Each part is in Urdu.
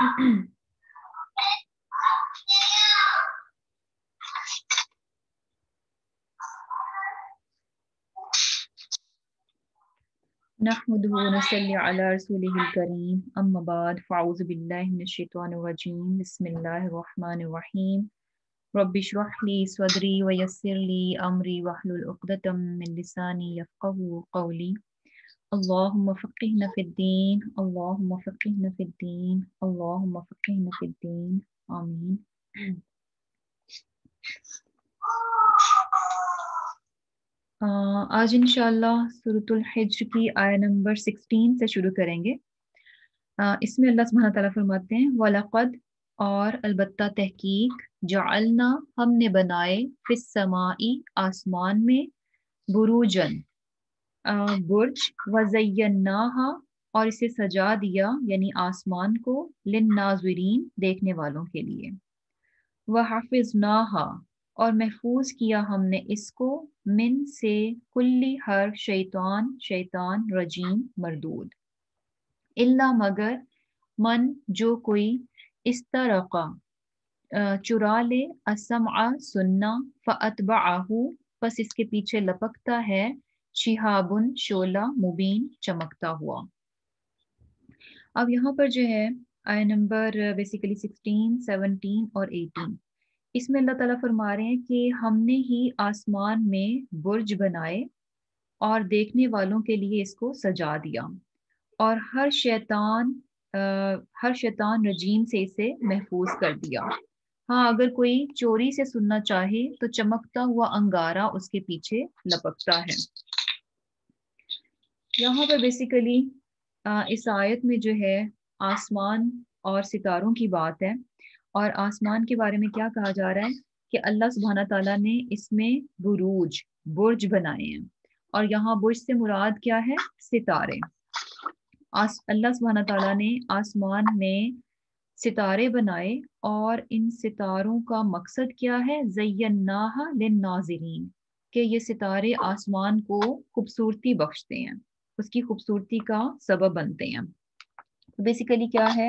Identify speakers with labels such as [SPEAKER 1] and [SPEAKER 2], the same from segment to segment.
[SPEAKER 1] نحمدہ ونصلی علی رسولہ الکریم اما بعد فاعوذ باللہ من الشیطان الرجیم بسم اللہ الرحمن الرحیم رب اشرح لی صدری ویسر لی امری واحلل عقدۃ من لسانی یفقهوا قولی اللہم فقہنا فی الدین اللہم فقہنا فی الدین اللہم فقہنا فی الدین آمین۔ آج انشاءاللہ سورۃ الحجر کی آیہ نمبر 16 سے شروع کریں گے۔ اس میں اللہ سبحانہ تعالیٰ فرماتے ہیں وَلَقَدْ اور البتہ تحقیق جعلنا ہم نے بنائے فی السماء آسمان میں بروجن برج وَزَيَّنَّاهَا اور اسے سجا دیا یعنی آسمان کو للناظرین دیکھنے والوں کے لیے وَحَفِظْنَاهَا اور محفوظ کیا ہم نے اس کو من سے کلی ہر شیطان رجیم مردود الا مگر من جو کوئی استرقا چرا لے السمع سننا فاتبعہ پس اس کے پیچھے لپکتا ہے شہابن شعلہ مبین چمکتا ہوا۔ اب یہاں پر جو ہے آیہ نمبر بیسیکلی 16 17 اور 18 اس میں اللہ تعالیٰ فرما رہے ہیں کہ ہم نے ہی آسمان میں برج بنائے اور دیکھنے والوں کے لیے اس کو سجا دیا اور ہر شیطان رجیم سے اسے محفوظ کر دیا۔ ہاں اگر کوئی چوری سے سننا چاہے تو چمکتا ہوا انگارہ اس کے پیچھے لپکتا ہے۔ یہاں پر بیسیکلی اس آیت میں جو ہے آسمان اور ستاروں کی بات ہے، اور آسمان کے بارے میں کیا کہا جا رہا ہے کہ اللہ سبحانہ تعالیٰ نے اس میں برج بنائے ہیں، اور یہاں برج سے مراد کیا ہے؟ ستارے۔ اللہ سبحانہ تعالیٰ نے آسمان میں ستارے بنائے اور ان ستاروں کا مقصد کیا ہے؟ زیناہا للناظرین، کہ یہ ستارے آسمان کو خوبصورتی بخشتے ہیں، اس کی خوبصورتی کا سبب بنتے ہیں۔ بیسیکلی کیا ہے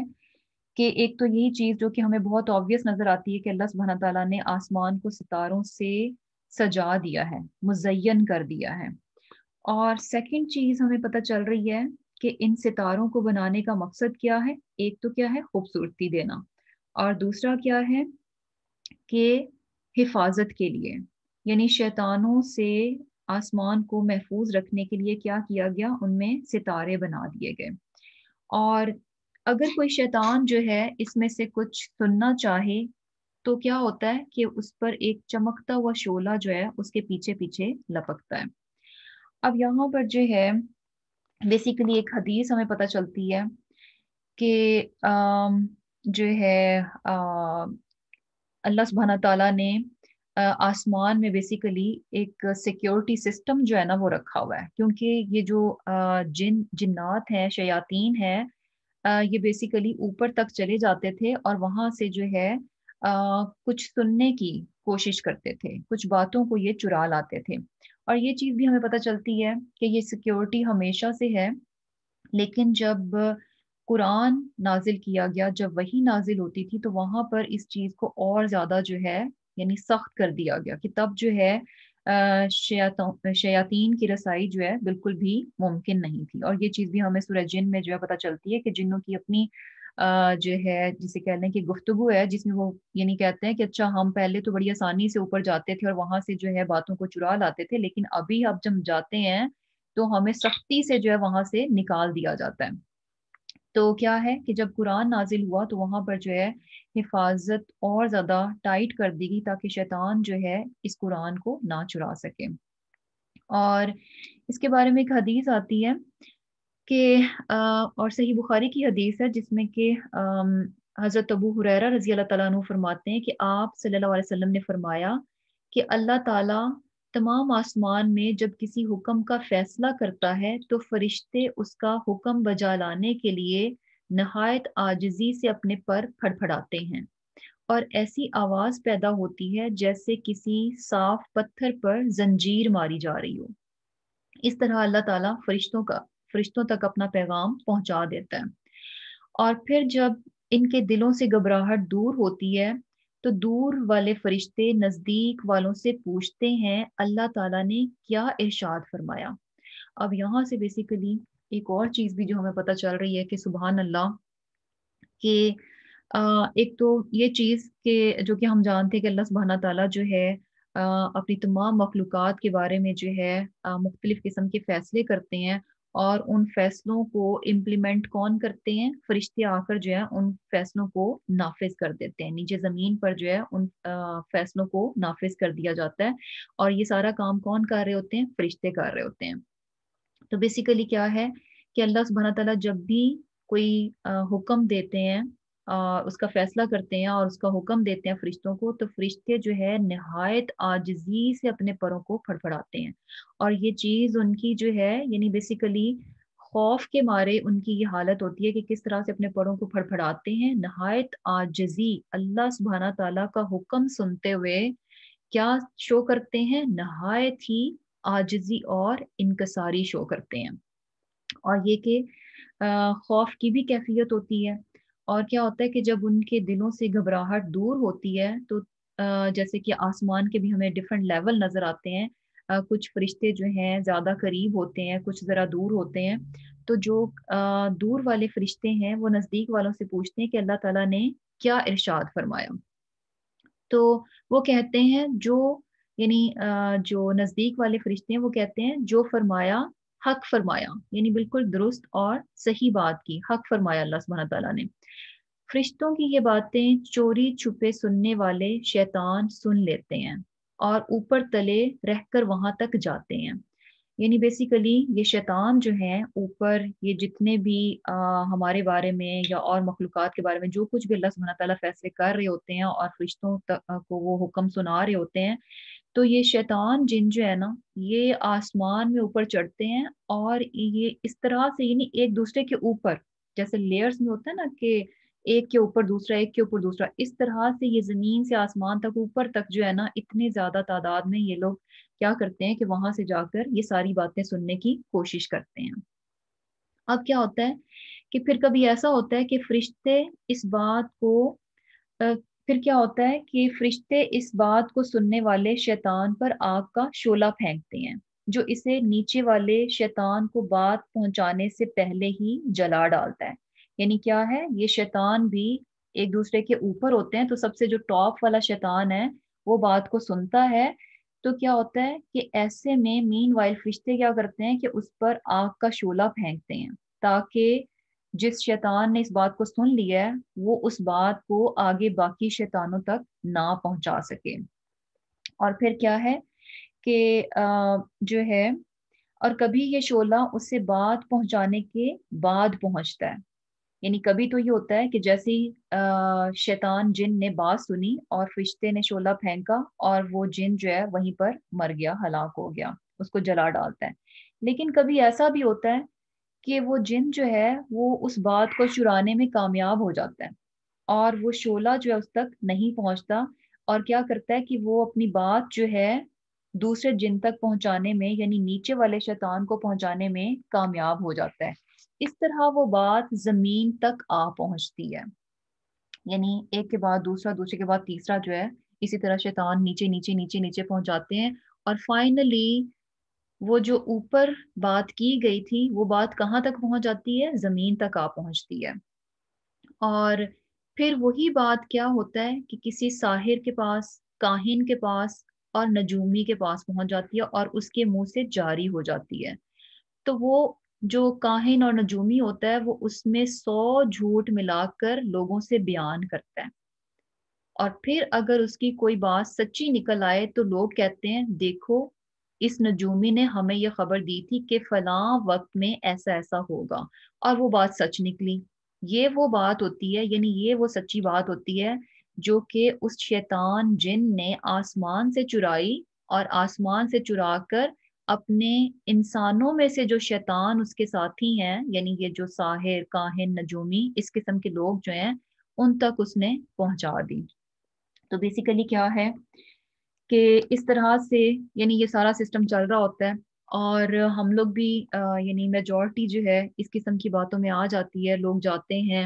[SPEAKER 1] کہ ایک تو یہی چیز جو کہ ہمیں بہت آبویس نظر آتی ہے کہ اللہ سبحانہ تعالیٰ نے آسمان کو ستاروں سے سجا دیا ہے، مزین کر دیا ہے، اور سیکنڈ چیز ہمیں پتہ چل رہی ہے کہ ان ستاروں کو بنانے کا مقصد کیا ہے؟ ایک تو کیا ہے؟ خوبصورتی دینا، اور دوسرا کیا ہے کہ حفاظت کے لیے، یعنی شیطانوں سے آسمان کو محفوظ رکھنے کے لیے کیا کیا گیا؟ ان میں ستارے بنا دیے گئے۔ اور اگر کوئی شیطان جو ہے اس میں سے کچھ سننا چاہے تو کیا ہوتا ہے کہ اس پر ایک چمکتا ہوا شعلہ جو ہے اس کے پیچھے پیچھے لپکتا ہے۔ اب یہاں پر جو ہے بیسیکلی ایک حدیث ہمیں پتہ چلتی ہے کہ جو ہے اللہ سبحانہ تعالیٰ نے آسمان میں بیسیکلی ایک سیکیورٹی سسٹم جو ہے نا وہ رکھا ہوا ہے، کیونکہ یہ جو جنات ہیں، شیاطین ہیں، یہ بیسیکلی اوپر تک چلے جاتے تھے اور وہاں سے جو ہے کچھ سننے کی کوشش کرتے تھے، کچھ باتوں کو یہ چرا لاتے تھے، اور یہ چیز بھی ہمیں پتہ چلتی ہے کہ یہ سیکیورٹی ہمیشہ سے ہے، لیکن جب قرآن نازل کیا گیا، جب وحی نازل ہوتی تھی تو وہاں پر اس چیز کو اور زیادہ جو ہے یعنی سخت کر دیا گیا کہ تب جو ہے شیاطین کی رسائی جو ہے بالکل بھی ممکن نہیں تھی۔ اور یہ چیز بھی ہمیں سورہ جن میں جو ہے پتہ چلتی ہے کہ جنوں کی اپنی جو ہے جسے کہہ لیں کہ گفتگو ہے، جس میں وہ یعنی کہتے ہیں کہ اچھا ہم پہلے تو بڑی آسانی سے اوپر جاتے تھے اور وہاں سے جو ہے باتوں کو چرا لاتے تھے، لیکن ابھی اب جب جاتے ہیں تو ہمیں سختی سے جو ہے وہاں سے نکال دیا جاتا ہے۔ تو کیا ہے کہ جب قرآن نازل ہوا تو وہاں پر جو ہے حفاظت اور زیادہ ٹائٹ کر دی گئی تاکہ شیطان جو ہے اس قرآن کو نہ چرا سکے۔ اور اس کے بارے میں ایک حدیث آتی ہے کہ اور صحیح بخاری کی حدیث ہے جس میں کہ حضرت ابو ہریرہ رضی اللہ تعالیٰ عنہ فرماتے ہیں کہ آپ صلی اللہ علیہ وسلم نے فرمایا کہ اللہ تعالیٰ تمام آسمان میں جب کسی حکم کا فیصلہ کرتا ہے تو فرشتے اس کا حکم بجا لانے کے لیے نہایت عاجزی سے اپنے پر پھڑپھڑاتے ہیں، اور ایسی آواز پیدا ہوتی ہے جیسے کسی صاف پتھر پر زنجیر ماری جا رہی ہو۔ اس طرح اللہ تعالیٰ فرشتوں تک اپنا پیغام پہنچا دیتا ہے، اور پھر جب ان کے دلوں سے گھبراہٹ دور ہوتی ہے تو دور والے فرشتے نزدیک والوں سے پوچھتے ہیں اللہ تعالیٰ نے کیا ارشاد فرمایا۔ اب یہاں سے بیسیکلی ایک اور چیز بھی جو ہمیں پتہ چل رہی ہے کہ سبحان اللہ، کہ ایک تو یہ چیز کہ جو کہ ہم جانتے ہیں کہ اللہ سبحانہ تعالیٰ جو ہے اپنی تمام مخلوقات کے بارے میں جو ہے مختلف قسم کے فیصلے کرتے ہیں، اور ان فیصلوں کو امپلیمنٹ کون کرتے ہیں؟ فرشتے آ کر جو ہے ان فیصلوں کو نافذ کر دیتے ہیں، نیچے زمین پر جو ہے ان فیصلوں کو نافذ کر دیا جاتا ہے، اور یہ سارا کام کون کر رہے ہوتے ہیں؟ فرشتے کر رہے ہوتے ہیں۔ تو بیسیکلی کیا ہے کہ اللہ سبحانہ تعالیٰ جب بھی کوئی حکم دیتے ہیں، اس کا فیصلہ کرتے ہیں اور اس کا حکم دیتے ہیں فرشتوں کو، تو فرشتے جو ہے نہایت عاجزی سے اپنے پروں کو پھڑپھڑاتے ہیں، اور یہ چیز ان کی جو ہے یعنی بیسیکلی خوف کے مارے ان کی یہ حالت ہوتی ہے کہ کس طرح سے اپنے پروں کو پھڑپھڑاتے ہیں، نہایت عاجزی اللہ سبحانہ تعالیٰ کا حکم سنتے ہوئے کیا شو کرتے ہیں؟ نہایت ہی عاجزی اور انکساری شو کرتے ہیں، اور یہ کہ خوف کی بھی کیفیت ہوتی ہے۔ اور کیا ہوتا ہے کہ جب ان کے دلوں سے گھبراہٹ دور ہوتی ہے تو جیسے کہ آسمان کے بھی ہمیں ڈفرینٹ لیول نظر آتے ہیں، کچھ فرشتے جو ہیں زیادہ قریب ہوتے ہیں، کچھ ذرا دور ہوتے ہیں، تو جو دور والے فرشتے ہیں وہ نزدیک والوں سے پوچھتے ہیں کہ اللہ تعالیٰ نے کیا ارشاد فرمایا، تو وہ کہتے ہیں جو یعنی جو نزدیک والے فرشتے ہیں وہ کہتے ہیں جو فرمایا حق فرمایا، یعنی بالکل درست اور صحیح بات کی، حق فرمایا اللہ سبحانہ تعالیٰ نے۔ فرشتوں کی یہ باتیں چوری چھپے سننے والے شیطان سن لیتے ہیں اور اوپر تلے رہ کر وہاں تک جاتے ہیں، یعنی بیسیکلی یہ شیطان جو ہیں اوپر یہ جتنے بھی ہمارے بارے میں یا اور مخلوقات کے بارے میں جو کچھ بھی اللہ سبحانہ تعالیٰ فیصلے کر رہے ہوتے ہیں اور فرشتوں کو وہ حکم سنا رہے ہوتے ہیں، تو یہ شیطان جن جو ہے نا یہ آسمان میں اوپر چڑھتے ہیں، اور یہ اس طرح سے یعنی ایک دوسرے کے اوپر جیسے لیئرز میں ہوتا ہے نا کہ ایک کے اوپر دوسرا، ایک کے اوپر دوسرا، اس طرح سے یہ زمین سے آسمان تک اوپر تک جو ہے نا اتنے زیادہ تعداد میں یہ لوگ کیا کرتے ہیں کہ وہاں سے جا کر یہ ساری باتیں سننے کی کوشش کرتے ہیں۔ اب کیا ہوتا ہے کہ پھر کبھی ایسا ہوتا ہے کہ فرشتے اس بات کو پھر کیا ہوتا ہے کہ فرشتے اس بات کو سننے والے شیطان پر آگ کا شعلہ پھینکتے ہیں جو اسے نیچے والے شیطان کو بات پہنچانے سے پہلے ہی جلا ڈالتا ہے۔ یعنی کیا ہے، یہ شیطان بھی ایک دوسرے کے اوپر ہوتے ہیں، تو سب سے جو ٹاپ والا شیطان ہے وہ بات کو سنتا ہے، تو کیا ہوتا ہے کہ ایسے میں مین وائل فرشتے کیا کرتے ہیں کہ اس پر آگ کا شعلہ پھینکتے ہیں تاکہ جس شیطان نے اس بات کو سن لیا ہے وہ اس بات کو آگے باقی شیطانوں تک نہ پہنچا سکے۔ اور پھر کیا ہے کہ جو ہے اور کبھی یہ شعلہ اس سے بات پہنچانے کے بعد پہنچتا ہے، یعنی کبھی تو یہ ہوتا ہے کہ جیسے ہی شیطان جن نے بات سنی اور فرشتے نے شعلہ پھینکا اور وہ جن جو ہے وہیں پر مر گیا، ہلاک ہو گیا، اس کو جلا ڈالتا ہے۔ لیکن کبھی ایسا بھی ہوتا ہے کہ وہ جن جو ہے وہ اس بات کو چرانے میں کامیاب ہو جاتا ہے اور وہ شعلہ جو ہے اس تک نہیں پہنچتا، اور کیا کرتا ہے کہ وہ اپنی بات جو ہے دوسرے جن تک پہنچانے میں یعنی نیچے والے شیطان کو پہنچانے میں کامیاب ہو جاتا ہے۔ اس طرح وہ بات زمین تک آ پہنچتی ہے، یعنی ایک کے بعد دوسرا، دوسرے کے بعد تیسرا جو ہے اسی طرح شیطان نیچے نیچے نیچے نیچے پہنچاتے ہیں، اور فائنلی وہ جو اوپر بات کی گئی تھی وہ بات کہاں تک پہنچ جاتی ہے؟ زمین تک آ پہنچتی ہے۔ اور پھر وہی بات کیا ہوتا ہے کہ کسی ساحر کے پاس، کاہن کے پاس اور نجومی کے پاس پہنچ جاتی ہے اور اس کے منہ سے جاری ہو جاتی ہے، تو وہ جو کاہن اور نجومی ہوتا ہے وہ اس میں 100 جھوٹ ملا کر لوگوں سے بیان کرتا ہے، اور پھر اگر اس کی کوئی بات سچی نکل آئے تو لوگ کہتے ہیں دیکھو اس نجومی نے ہمیں یہ خبر دی تھی کہ فلاں وقت میں ایسا ایسا ہوگا، اور وہ بات سچ نکلی۔ یہ وہ بات ہوتی ہے، یعنی یہ وہ سچی بات ہوتی ہے جو کہ اس شیطان جن نے آسمان سے چرائی، اور آسمان سے چرا کر اپنے انسانوں میں سے جو شیطان اس کے ساتھی ہیں یعنی یہ جو ساحر، کاہن، نجومی اس قسم کے لوگ جو ہیں ان تک اس نے پہنچا دی۔ تو بیسیکلی کیا ہے کہ اس طرح سے یعنی یہ سارا سسٹم چل رہا ہوتا ہے، اور ہم لوگ بھی یعنی میجورٹی جو ہے اس قسم کی باتوں میں آ جاتی ہے، لوگ جاتے ہیں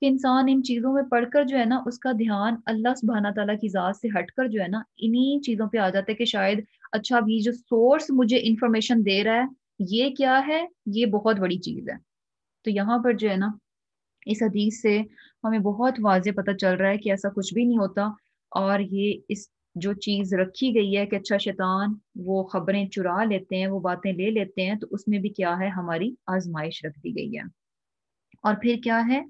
[SPEAKER 1] کہ انسان ان چیزوں میں پڑھ کر جو ہے نا اس کا دھیان اللہ سبحانہ تعالیٰ کی ذات سے ہٹ کر جو ہے نا انہی چیزوں پہ آ جاتا ہے کہ شاید اچھا بھی جو سورس مجھے انفارمیشن دے رہا ہے یہ کیا ہے، یہ بہت بڑی چیز ہے۔ تو یہاں پر جو ہے نا اس حدیث سے ہمیں بہت واضح پتہ چل رہا ہے کہ ایسا کچھ بھی نہیں ہوتا، اور یہ اس جو چیز رکھی گئی ہے کہ اچھا شیطان وہ خبریں چرا لیتے ہیں، وہ باتیں لے لیتے ہیں، تو اس میں بھی کیا ہے، ہماری آزمائش رکھ دی گئی ہے۔ اور پھر کیا ہے،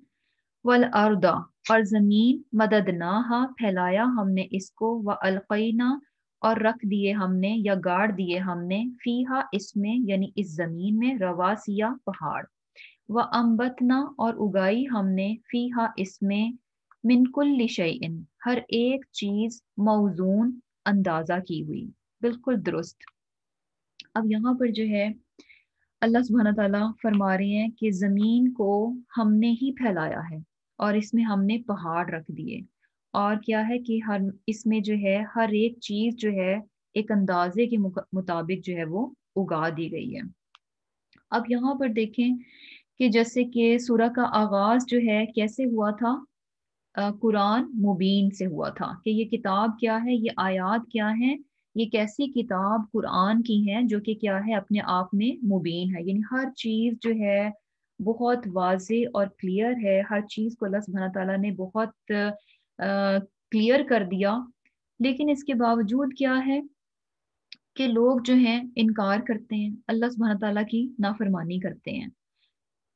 [SPEAKER 1] والارض، اور زمین مددناہا، پھیلایا ہم نے اس کو، والقینا، اور رکھ دیے ہم نے یا گاڑ دیے ہم نے، فیہا، اس میں یعنی اس زمین میں، رواسیا، پہاڑ، وَأَنبَتْنَا، اور اگائی ہم نے، فیہا، اس میں، من کل شیء، ہر ایک چیز، موزون، اندازہ کی ہوئی، بالکل درست۔ اب یہاں پر جو ہے اللہ سبحانہ تعالیٰ فرما رہے ہیں کہ زمین کو ہم نے ہی پھیلایا ہے، اور اس میں ہم نے پہاڑ رکھ دیے، اور کیا ہے کہ اس میں جو ہے ہر ایک چیز جو ہے ایک اندازے کے مطابق جو ہے وہ اگا دی گئی ہے۔ اب یہاں پر دیکھیں کہ جیسے کہ سورہ کا آغاز جو ہے کیسے ہوا تھا، قرآن مبین سے ہوا تھا کہ یہ کتاب کیا ہے، یہ آیات کیا ہیں، یہ کیسی کتاب قرآن کی ہیں جو کہ کیا ہے، اپنے آپ میں مبین ہے، یعنی ہر چیز جو ہے بہت واضح اور کلیئر ہے، ہر چیز کو اللہ سبحانہ تعالیٰ نے بہت کلیئر کر دیا۔ لیکن اس کے باوجود کیا ہے کہ لوگ جو ہیں انکار کرتے ہیں، اللہ سبحانہ تعالیٰ کی نافرمانی کرتے ہیں۔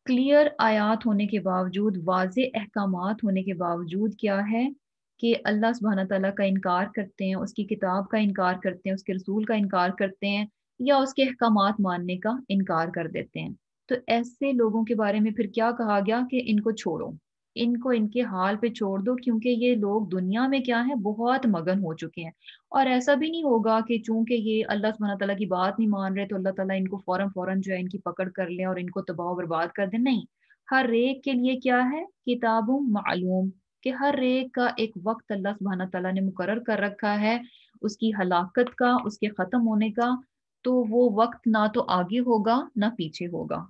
[SPEAKER 1] کلیئر آیات ہونے کے باوجود، واضح احکامات ہونے کے باوجود کیا ہے کہ اللہ سبحانہ تعالیٰ کا انکار کرتے ہیں، اس کی کتاب کا انکار کرتے ہیں، اس کے رسول کا انکار کرتے ہیں، یا اس کے احکامات ماننے کا انکار کر دیتے ہیں۔ تو ایسے لوگوں کے بارے میں پھر کیا کہا گیا کہ ان کو چھوڑو، ان کو ان کے حال پہ چھوڑ دو، کیونکہ یہ لوگ دنیا میں کیا ہے، بہت مگن ہو چکے ہیں۔ اور ایسا بھی نہیں ہوگا کہ چونکہ یہ اللہ سبحانہ تعالیٰ کی بات نہیں مان رہے تو اللہ تعالیٰ ان کو فوراً جو ہے ان کی پکڑ کر لیں اور ان کو تباہ و برباد کر دیں، نہیں۔ ہر ایک کے لیے کیا ہے، کتاب معلوم، کہ ہر ایک کا ایک وقت اللہ سبحانہ تعالیٰ نے مقرر کر رکھا ہے اس کی ہلاکت کا، اس کے ختم ہونے کا، تو وہ وقت نہ تو آگے ہوگا نہ پیچھے ہوگا۔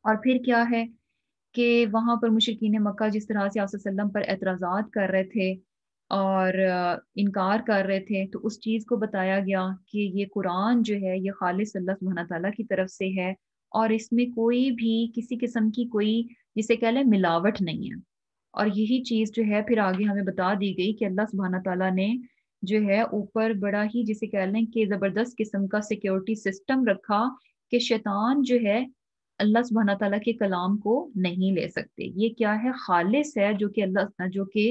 [SPEAKER 1] اور پھر کیا ہے کہ وہاں پر مشرکین مکہ جس طرح سے آپ صلی اللہ علیہ وسلم پر اعتراضات کر رہے تھے اور انکار کر رہے تھے، تو اس چیز کو بتایا گیا کہ یہ قرآن جو ہے یہ خالص اللہ سبحانہ تعالیٰ کی طرف سے ہے، اور اس میں کوئی بھی کسی قسم کی کوئی جسے کہہ لیں ملاوٹ نہیں ہے۔ اور یہی چیز جو ہے پھر آگے ہمیں بتا دی گئی کہ اللہ سبحانہ تعالیٰ نے جو ہے اوپر بڑا ہی جسے کہہ لیں کہ زبردست قسم کا سیکیورٹی سسٹم رکھا کہ شیطان جو ہے اللہ سبحانہ تعالیٰ کے کلام کو نہیں لے سکتے۔ یہ کیا ہے، خالص ہے، جو کہ جو کہ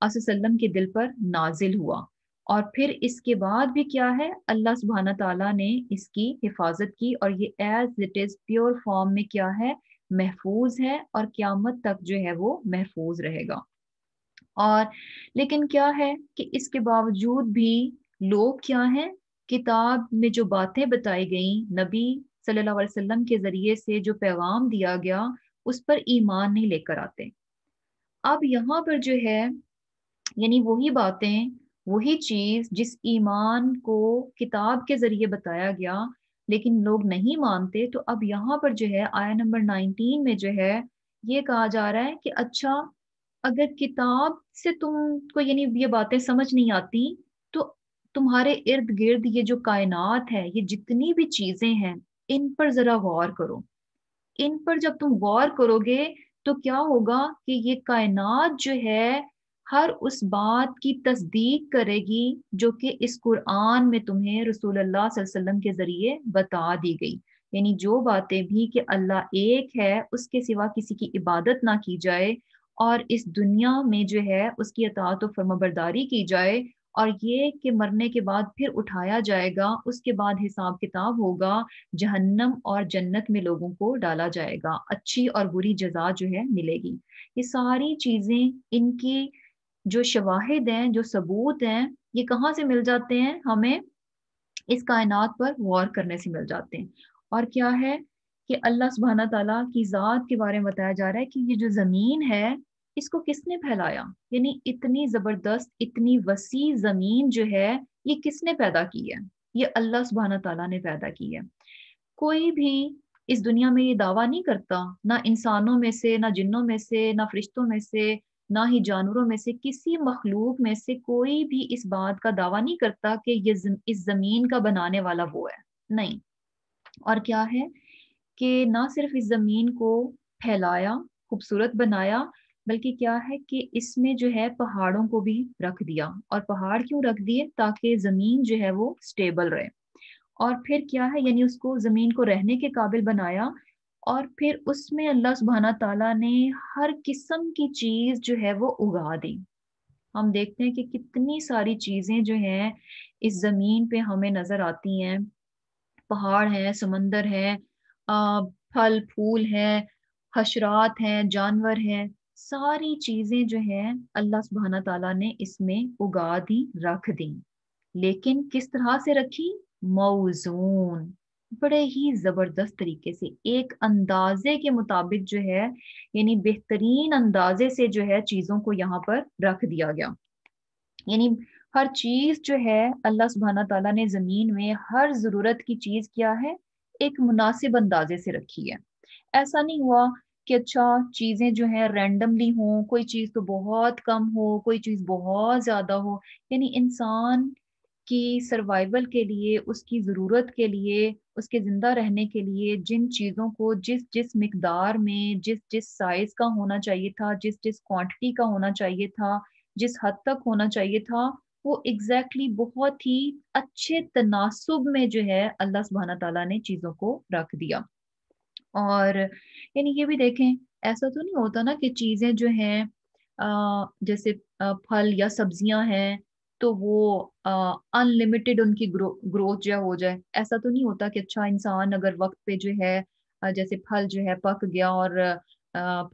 [SPEAKER 1] آپ صلی اللہ علیہ وسلم کے دل پر نازل ہوا۔ اور پھر اس کے بعد بھی کیا ہے، اللہ سبحانہ تعالیٰ نے اس کی حفاظت کی، اور یہ as it is pure form میں کیا ہے، محفوظ ہے، اور قیامت تک جو ہے وہ محفوظ رہے گا۔ اور لیکن کیا ہے کہ اس کے باوجود بھی لوگ کیا ہیں، کتاب میں جو باتیں بتائی گئیں، نبی صلی اللہ علیہ وسلم کے ذریعے سے جو پیغام دیا گیا، اس پر ایمان نہیں لے کر آتے۔ اب یہاں پر جو ہے یعنی وہی باتیں، وہی چیز جس ایمان کو کتاب کے ذریعے بتایا گیا لیکن لوگ نہیں مانتے، تو اب یہاں پر جو ہے آیا نمبر 19 میں جو ہے یہ کہا جا رہا ہے کہ اچھا اگر کتاب سے تم کو یعنی یہ باتیں سمجھ نہیں آتی، تو تمہارے ارد گرد یہ جو کائنات ہے، یہ جتنی بھی چیزیں ہیں، ان پر ذرا غور کرو۔ ان پر جب تم غور کرو گے تو کیا ہوگا کہ یہ کائنات جو ہے ہر اس بات کی تصدیق کرے گی جو کہ اس قرآن میں تمہیں رسول اللہ صلی اللہ علیہ وسلم کے ذریعے بتا دی گئی۔ یعنی جو باتیں بھی کہ اللہ ایک ہے، اس کے سوا کسی کی عبادت نہ کی جائے، اور اس دنیا میں جو ہے اس کی اطاعت و فرمانبرداری کی جائے، اور یہ کہ مرنے کے بعد پھر اٹھایا جائے گا، اس کے بعد حساب کتاب ہوگا، جہنم اور جنت میں لوگوں کو ڈالا جائے گا، اچھی اور بری جزا جو ہے ملے گی۔ یہ ساری چیزیں، ان کی جو شواہد ہیں، جو ثبوت ہیں، یہ کہاں سے مل جاتے ہیں ہمیں؟ اس کائنات پر غور کرنے سے مل جاتے ہیں۔ اور کیا ہے کہ اللہ سبحانہ تعالیٰ کی ذات کے بارے میں بتایا جا رہا ہے کہ یہ جو زمین ہے اس کو کس نے پھیلایا، یعنی اتنی زبردست، اتنی وسیع زمین جو ہے یہ کس نے پیدا کی ہے؟ یہ اللہ سبحانہ تعالیٰ نے پیدا کی ہے۔ کوئی بھی اس دنیا میں یہ دعویٰ نہیں کرتا، نہ انسانوں میں سے، نہ جنوں میں سے، نہ فرشتوں میں سے، نہ ہی جانوروں میں سے، کسی مخلوق میں سے کوئی بھی اس بات کا دعویٰ نہیں کرتا کہ اس زمین کا بنانے والا وہ ہے، نہیں۔ اور کیا ہے کہ نہ صرف اس زمین کو پھیلایا، خوبصورت بنایا، بلکہ کیا ہے کہ اس میں جو ہے پہاڑوں کو بھی رکھ دیا۔ اور پہاڑ کیوں رکھ دیے؟ تاکہ زمین جو ہے وہ سٹیبل رہے۔ اور پھر کیا ہے، یعنی اس کو زمین کو رہنے کے قابل بنایا، اور پھر اس میں اللہ سبحانہ تعالیٰ نے ہر قسم کی چیز جو ہے وہ اگا دی۔ ہم دیکھتے ہیں کہ کتنی ساری چیزیں جو ہیں اس زمین پہ ہمیں نظر آتی ہیں، پہاڑ ہیں، سمندر ہے، پھل پھول ہیں، حشرات ہیں، جانور ہیں، ساری چیزیں جو ہیں اللہ سبحانہ تعالیٰ نے اس میں اگا دی، رکھ دی۔ لیکن کس طرح سے رکھی؟ موزون، بڑے ہی زبردست طریقے سے، ایک اندازے کے مطابق جو ہے، یعنی بہترین اندازے سے جو ہے چیزوں کو یہاں پر رکھ دیا گیا۔ یعنی ہر چیز جو ہے اللہ سبحانہ تعالیٰ نے زمین میں ہر ضرورت کی چیز کیا ہے، ایک مناسب اندازے سے رکھی ہے۔ ایسا نہیں ہوا کہ اچھا چیزیں جو ہیں رینڈملی ہوں، کوئی چیز تو بہت کم ہو، کوئی چیز بہت زیادہ ہو۔ یعنی انسان کی سروائیول کے لیے، اس کی ضرورت کے لیے، اس کے زندہ رہنے کے لیے جن چیزوں کو جس جس مقدار میں، جس جس سائز کا ہونا چاہیے تھا، جس جس کوانٹٹی کا ہونا چاہیے تھا، جس حد تک ہونا چاہیے تھا، وہ ایگزیکٹلی بہت ہی اچھے تناسب میں جو ہے اللہ سبحانہ تعالیٰ نے چیزوں کو رکھ دیا۔ اور یعنی یہ بھی دیکھیں، ایسا تو نہیں ہوتا نا کہ چیزیں جو ہیں جیسے پھل یا سبزیاں ہیں تو وہ ان لمیٹڈ ان کی گروتھ جو ہو جائے۔ ایسا تو نہیں ہوتا کہ اچھا انسان اگر وقت پہ جو ہے جیسے پھل جو ہے پک گیا اور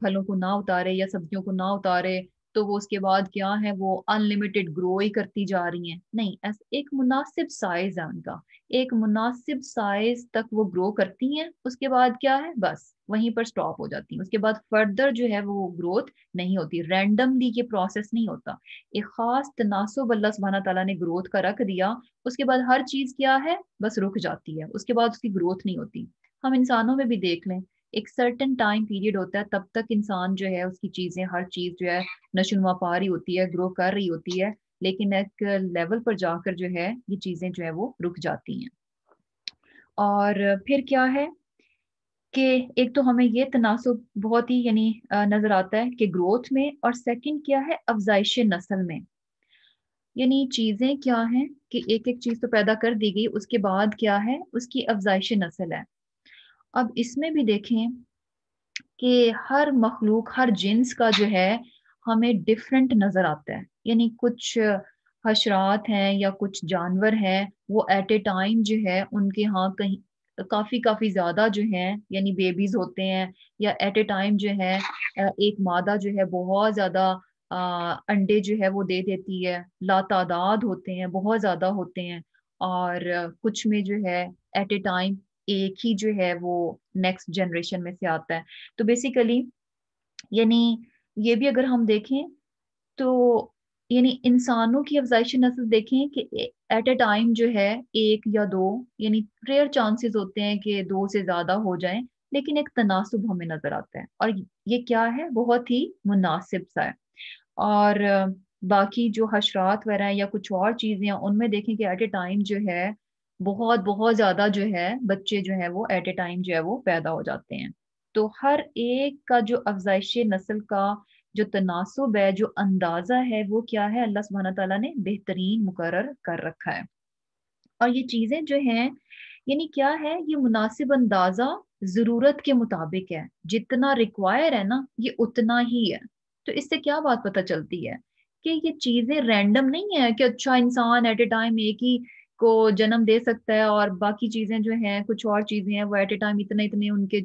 [SPEAKER 1] پھلوں کو نہ اتارے یا سبزیوں کو نہ اتارے تو وہ اس کے بعد کیا ہے، وہ ان لمیٹڈ گرو ہی کرتی جا رہی ہیں، نہیں۔ ایسا ایک مناسب سائز ہے ان کا، ایک مناسب سائز تک وہ گرو کرتی ہیں، اس کے بعد کیا ہے، بس وہیں پر سٹاپ ہو جاتی ہیں، اس کے بعد فردر جو ہے وہ گروتھ نہیں ہوتی۔ رینڈملی یہ پروسیس نہیں ہوتا، ایک خاص تناسب اللہ سبحانہ تعالیٰ نے گروتھ کا رکھ دیا، اس کے بعد ہر چیز کیا ہے، بس رک جاتی ہے، اس کے بعد اس کی گروتھ نہیں ہوتی۔ ہم انسانوں میں بھی دیکھ لیں، ایک سرٹن ٹائم پیریڈ ہوتا ہے، تب تک انسان جو ہے اس کی چیزیں، ہر چیز جو ہے نشوونما پا رہی ہوتی ہے، گرو کر رہی ہوتی ہے، لیکن ایک لیول پر جا کر جو ہے یہ چیزیں جو ہے وہ رک جاتی ہیں۔ اور پھر کیا ہے کہ ایک تو ہمیں یہ تناسب بہت ہی یعنی نظر آتا ہے کہ گروتھ میں، اور سیکنڈ کیا ہے، افزائش نسل میں۔ یعنی چیزیں کیا ہیں کہ ایک ایک چیز تو پیدا کر دی گئی، اس کے بعد کیا ہے، اس کی افزائش نسل ہے۔ اب اس میں بھی دیکھیں کہ ہر مخلوق، ہر جنس کا جو ہے ہمیں ڈفرینٹ نظر آتا ہے۔ یعنی کچھ حشرات ہیں یا کچھ جانور ہیں، وہ ایٹ اے ٹائم جو ہے ان کے ہاں کہیں کافی کافی زیادہ جو ہیں یعنی بیبیز ہوتے ہیں، یا ایٹ اے ٹائم جو ہے ایک مادہ جو ہے بہت زیادہ انڈے جو ہے وہ دے دیتی ہے، لا تعداد ہوتے ہیں، بہت زیادہ ہوتے ہیں۔ اور کچھ میں جو ہے ایٹ اے ٹائم ایک ہی جو ہے وہ نیکسٹ جنریشن میں سے آتا ہے۔ تو بیسیکلی یعنی یہ بھی اگر ہم دیکھیں تو یعنی انسانوں کی افزائش نسل دیکھیں کہ ایٹ اے ٹائم جو ہے ایک یا دو، یعنی ریئر چانسز ہوتے ہیں کہ دو سے زیادہ ہو جائیں، لیکن ایک تناسب ہمیں نظر آتا ہے، اور یہ کیا ہے، بہت ہی مناسب سا ہے۔ اور باقی جو حشرات وغیرہ ہیں یا کچھ اور چیزیں ہیں، ان میں دیکھیں کہ ایٹ اے ٹائم جو ہے بہت بہت زیادہ جو ہے بچے جو ہے وہ ایٹ اے ٹائم جو ہے وہ پیدا ہو جاتے ہیں۔ تو ہر ایک کا جو افزائش نسل کا جو تناسب ہے، جو اندازہ ہے، وہ کیا ہے، اللہ سبحانہ تعالیٰ نے بہترین مقرر کر رکھا ہے۔ اور یہ چیزیں جو ہیں یعنی کیا ہے، یہ مناسب اندازہ ضرورت کے مطابق ہے، جتنا ریکوائر ہے نا یہ اتنا ہی ہے۔ تو اس سے کیا بات پتہ چلتی ہے کہ یہ چیزیں رینڈم نہیں ہے کہ اچھا انسان ایٹ اے ٹائم ایک ہی کو جنم دے سکتا ہے، اور باقی چیزیں جو ہیں، کچھ اور چیزیں ہیں، وہ ایٹ اے ٹائم اتنے اتنے ان کے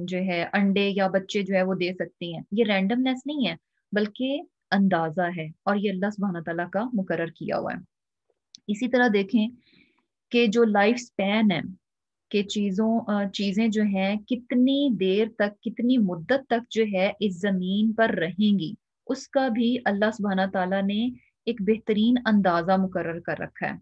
[SPEAKER 1] جو ہے انڈے یا بچے جو ہے وہ دے سکتی ہیں۔ یہ رینڈمنس نہیں ہے، بلکہ اندازہ ہے، اور یہ اللہ سبحانہ تعالیٰ کا مقرر کیا ہوا ہے۔ اسی طرح دیکھیں کہ جو لائف سپین ہے کہ چیزیں جو ہیں کتنی دیر تک، کتنی مدت تک جو ہے اس زمین پر رہیں گی، اس کا بھی اللہ سبحانہ تعالیٰ نے ایک بہترین اندازہ مقرر کر رکھا ہے۔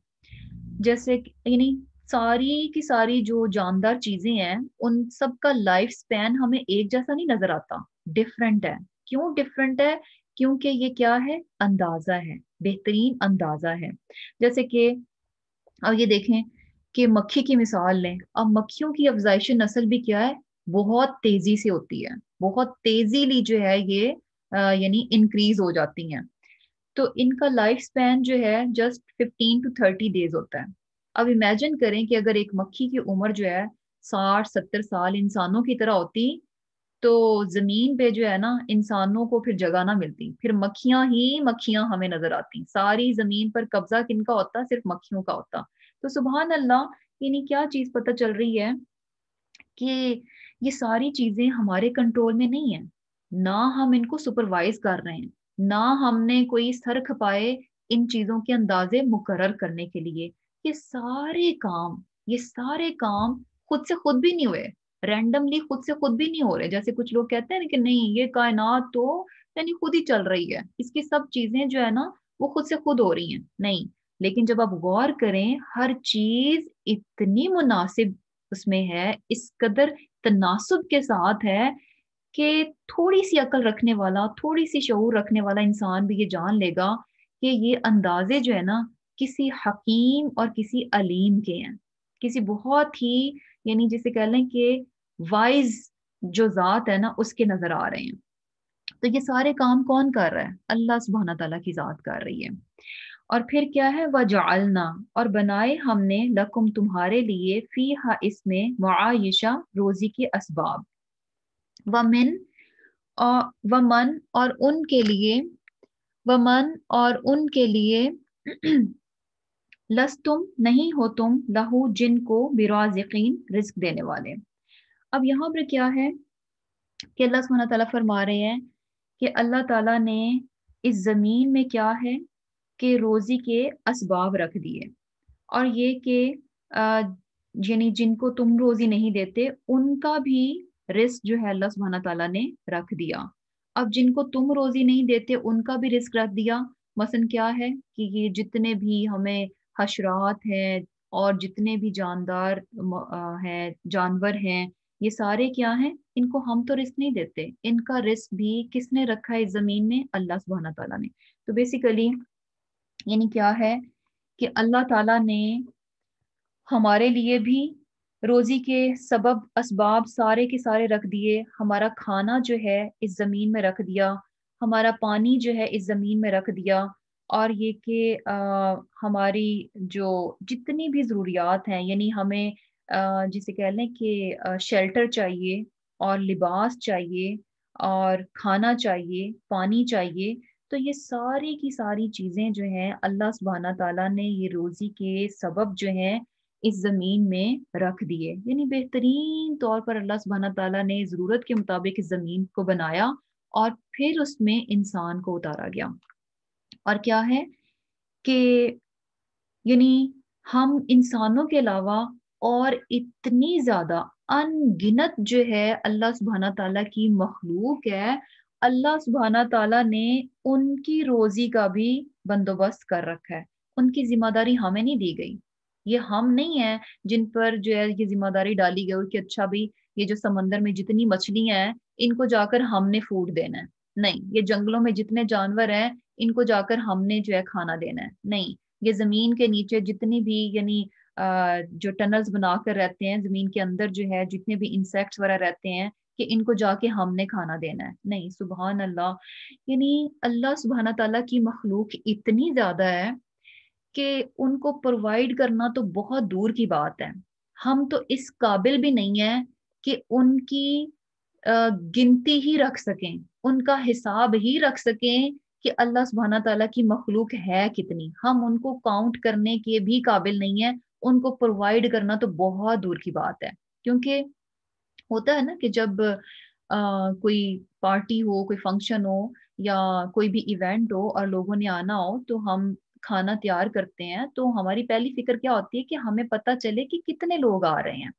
[SPEAKER 1] جیسے یعنی ساری کی ساری جو جاندار چیزیں ہیں ان سب کا لائف سپین ہمیں ایک جیسا نہیں نظر آتا، ڈفرینٹ ہے۔ کیوں ڈفرینٹ ہے؟ کیونکہ یہ کیا ہے؟ اندازہ ہے، بہترین اندازہ ہے۔ جیسے کہ اب یہ دیکھیں کہ مکھی کی مثال لیں، اب مکھیوں کی افزائش نسل بھی کیا ہے؟ بہت تیزی سے ہوتی ہے، بہت تیزی جو ہے یہ یعنی انکریز ہو جاتی ہیں۔ تو ان کا لائف سپین جو ہے جسٹ 15 to 30 days ہوتا ہے۔ اب امیجن کریں کہ اگر ایک مکھی کی عمر جو ہے 60 70 سال انسانوں کی طرح ہوتی، تو زمین پہ جو ہے نا انسانوں کو پھر جگہ نہ ملتی، پھر مکھیاں ہی مکھیاں ہمیں نظر آتی، ساری زمین پر قبضہ کن کا ہوتا؟ صرف مکھیوں کا ہوتا۔ تو سبحان اللہ، یعنی کیا چیز پتہ چل رہی ہے کہ یہ ساری چیزیں ہمارے کنٹرول میں نہیں ہیں، نہ ہم ان کو سپروائز کر رہے ہیں، نہ ہم نے کوئی سر کھپائے ان چیزوں کے اندازے مقرر کرنے کے لیے۔ یہ سارے کام خود سے خود بھی نہیں ہوئے، رینڈملی خود سے خود بھی نہیں ہو رہے۔ جیسے کچھ لوگ کہتے ہیں کہ نہیں یہ کائنات تو یعنی خود ہی چل رہی ہے، اس کی سب چیزیں جو ہے نا وہ خود سے خود ہو رہی ہیں، نہیں۔ لیکن جب آپ غور کریں، ہر چیز اتنی مناسب اس میں ہے، اس قدر تناسب کے ساتھ ہے کہ تھوڑی سی عقل رکھنے والا، تھوڑی سی شعور رکھنے والا انسان بھی یہ جان لے گا کہ یہ اندازے جو ہے نا کسی حکیم اور کسی علیم کے ہیں، کسی بہت ہی یعنی جسے کہہ لیں کہ وائز جو ذات ہے نا اس کے نظر آ رہے ہیں۔ تو یہ سارے کام کون کر رہا ہے؟ اللہ سبحانہ تعالیٰ کی ذات کر رہی ہے۔ اور پھر کیا ہے؟ وَجَعَلْنَا، اور بنائے ہم نے، لَكُمْ تمہارے لیے، فیہا اس میں، معایشہ روزی کے اسباب، ومن ومن اور ان کے لیے، ومن اور ان کے لیے لستم نہیں ہو تم، لہو جن کو، برازقین رزق دینے والے۔ اب یہاں پر کیا ہے کہ اللہ سبحانہ تعالیٰ فرما رہے ہیں کہ اللہ تعالیٰ نے اس زمین میں کیا ہے کہ روزی کے اسباب رکھ دیے، اور یہ کہ یعنی جن کو تم روزی نہیں دیتے ان کا بھی رزق جو ہے اللہ سبحانہ تعالیٰ نے رکھ دیا۔ اب جن کو تم روزی نہیں دیتے ان کا بھی رزق رکھ دیا، مثلا کیا ہے کہ یہ جتنے بھی ہمیں حشرات ہیں اور جتنے بھی جاندار ہیں، جانور ہیں، یہ سارے کیا ہیں؟ ان کو ہم تو رزق نہیں دیتے، ان کا رزق بھی کس نے رکھا ہے اس زمین میں؟ اللہ سبحانہ تعالیٰ نے۔ تو بیسیکلی یعنی کیا ہے کہ اللہ تعالیٰ نے ہمارے لیے بھی روزی کے سبب اسباب سارے کے سارے رکھ دیے، ہمارا کھانا جو ہے اس زمین میں رکھ دیا، ہمارا پانی جو ہے اس زمین میں رکھ دیا، اور یہ کہ ہماری جو جتنی بھی ضروریات ہیں، یعنی ہمیں جسے کہہ لیں کہ شیلٹر چاہیے اور لباس چاہیے اور کھانا چاہیے، پانی چاہیے، تو یہ ساری کی ساری چیزیں جو ہیں اللہ سبحانہ تعالیٰ نے یہ روزی کے سبب جو ہیں اس زمین میں رکھ دیے، یعنی بہترین طور پر اللہ سبحانہ تعالیٰ نے ضرورت کے مطابق اس زمین کو بنایا اور پھر اس میں انسان کو اتارا گیا۔ اور کیا ہے کہ یعنی ہم انسانوں کے علاوہ اور اتنی زیادہ ان گنت جو ہے اللہ سبحانہ تعالیٰ کی مخلوق ہے، اللہ سبحانہ تعالیٰ نے ان کی روزی کا بھی بندوبست کر رکھا ہے، ان کی ذمہ داری ہمیں نہیں دی گئی۔ یہ ہم نہیں ہیں جن پر جو ہے یہ ذمہ داری ڈالی گئی کہ اچھا بھی یہ جو سمندر میں جتنی مچھلیاں ہیں ان کو جا کر ہم نے فوڈ دینا ہے، نہیں۔ یہ جنگلوں میں جتنے جانور ہیں ان کو جا کر ہم نے جو ہے کھانا دینا ہے، نہیں۔ یہ زمین کے نیچے جتنی بھی یعنی جو ٹنلز بنا کر رہتے ہیں زمین کے اندر جو ہے جتنے بھی انسیکٹس وغیرہ رہتے ہیں کہ ان کو جا کے ہم نے کھانا دینا ہے، نہیں۔ سبحان اللہ، یعنی اللہ سبحانہ تعالیٰ کی مخلوق اتنی زیادہ ہے کہ ان کو پرووائڈ کرنا تو بہت دور کی بات ہے، ہم تو اس قابل بھی نہیں ہیں کہ ان کی گنتی ہی رکھ سکیں، ان کا حساب ہی رکھ سکیں کہ اللہ سبحانہ تعالیٰ کی مخلوق ہے کتنی، ہم ان کو کاؤنٹ کرنے کے بھی قابل نہیں ہیں، ان کو پرووائڈ کرنا تو بہت دور کی بات ہے۔ کیونکہ ہوتا ہے نا کہ جب کوئی پارٹی ہو، کوئی فنکشن ہو یا کوئی بھی ایونٹ ہو اور لوگوں نے آنا ہو تو ہم کھانا تیار کرتے ہیں، تو ہماری پہلی فکر کیا ہوتی ہے کہ ہمیں پتہ چلے کہ کتنے لوگ آ رہے ہیں،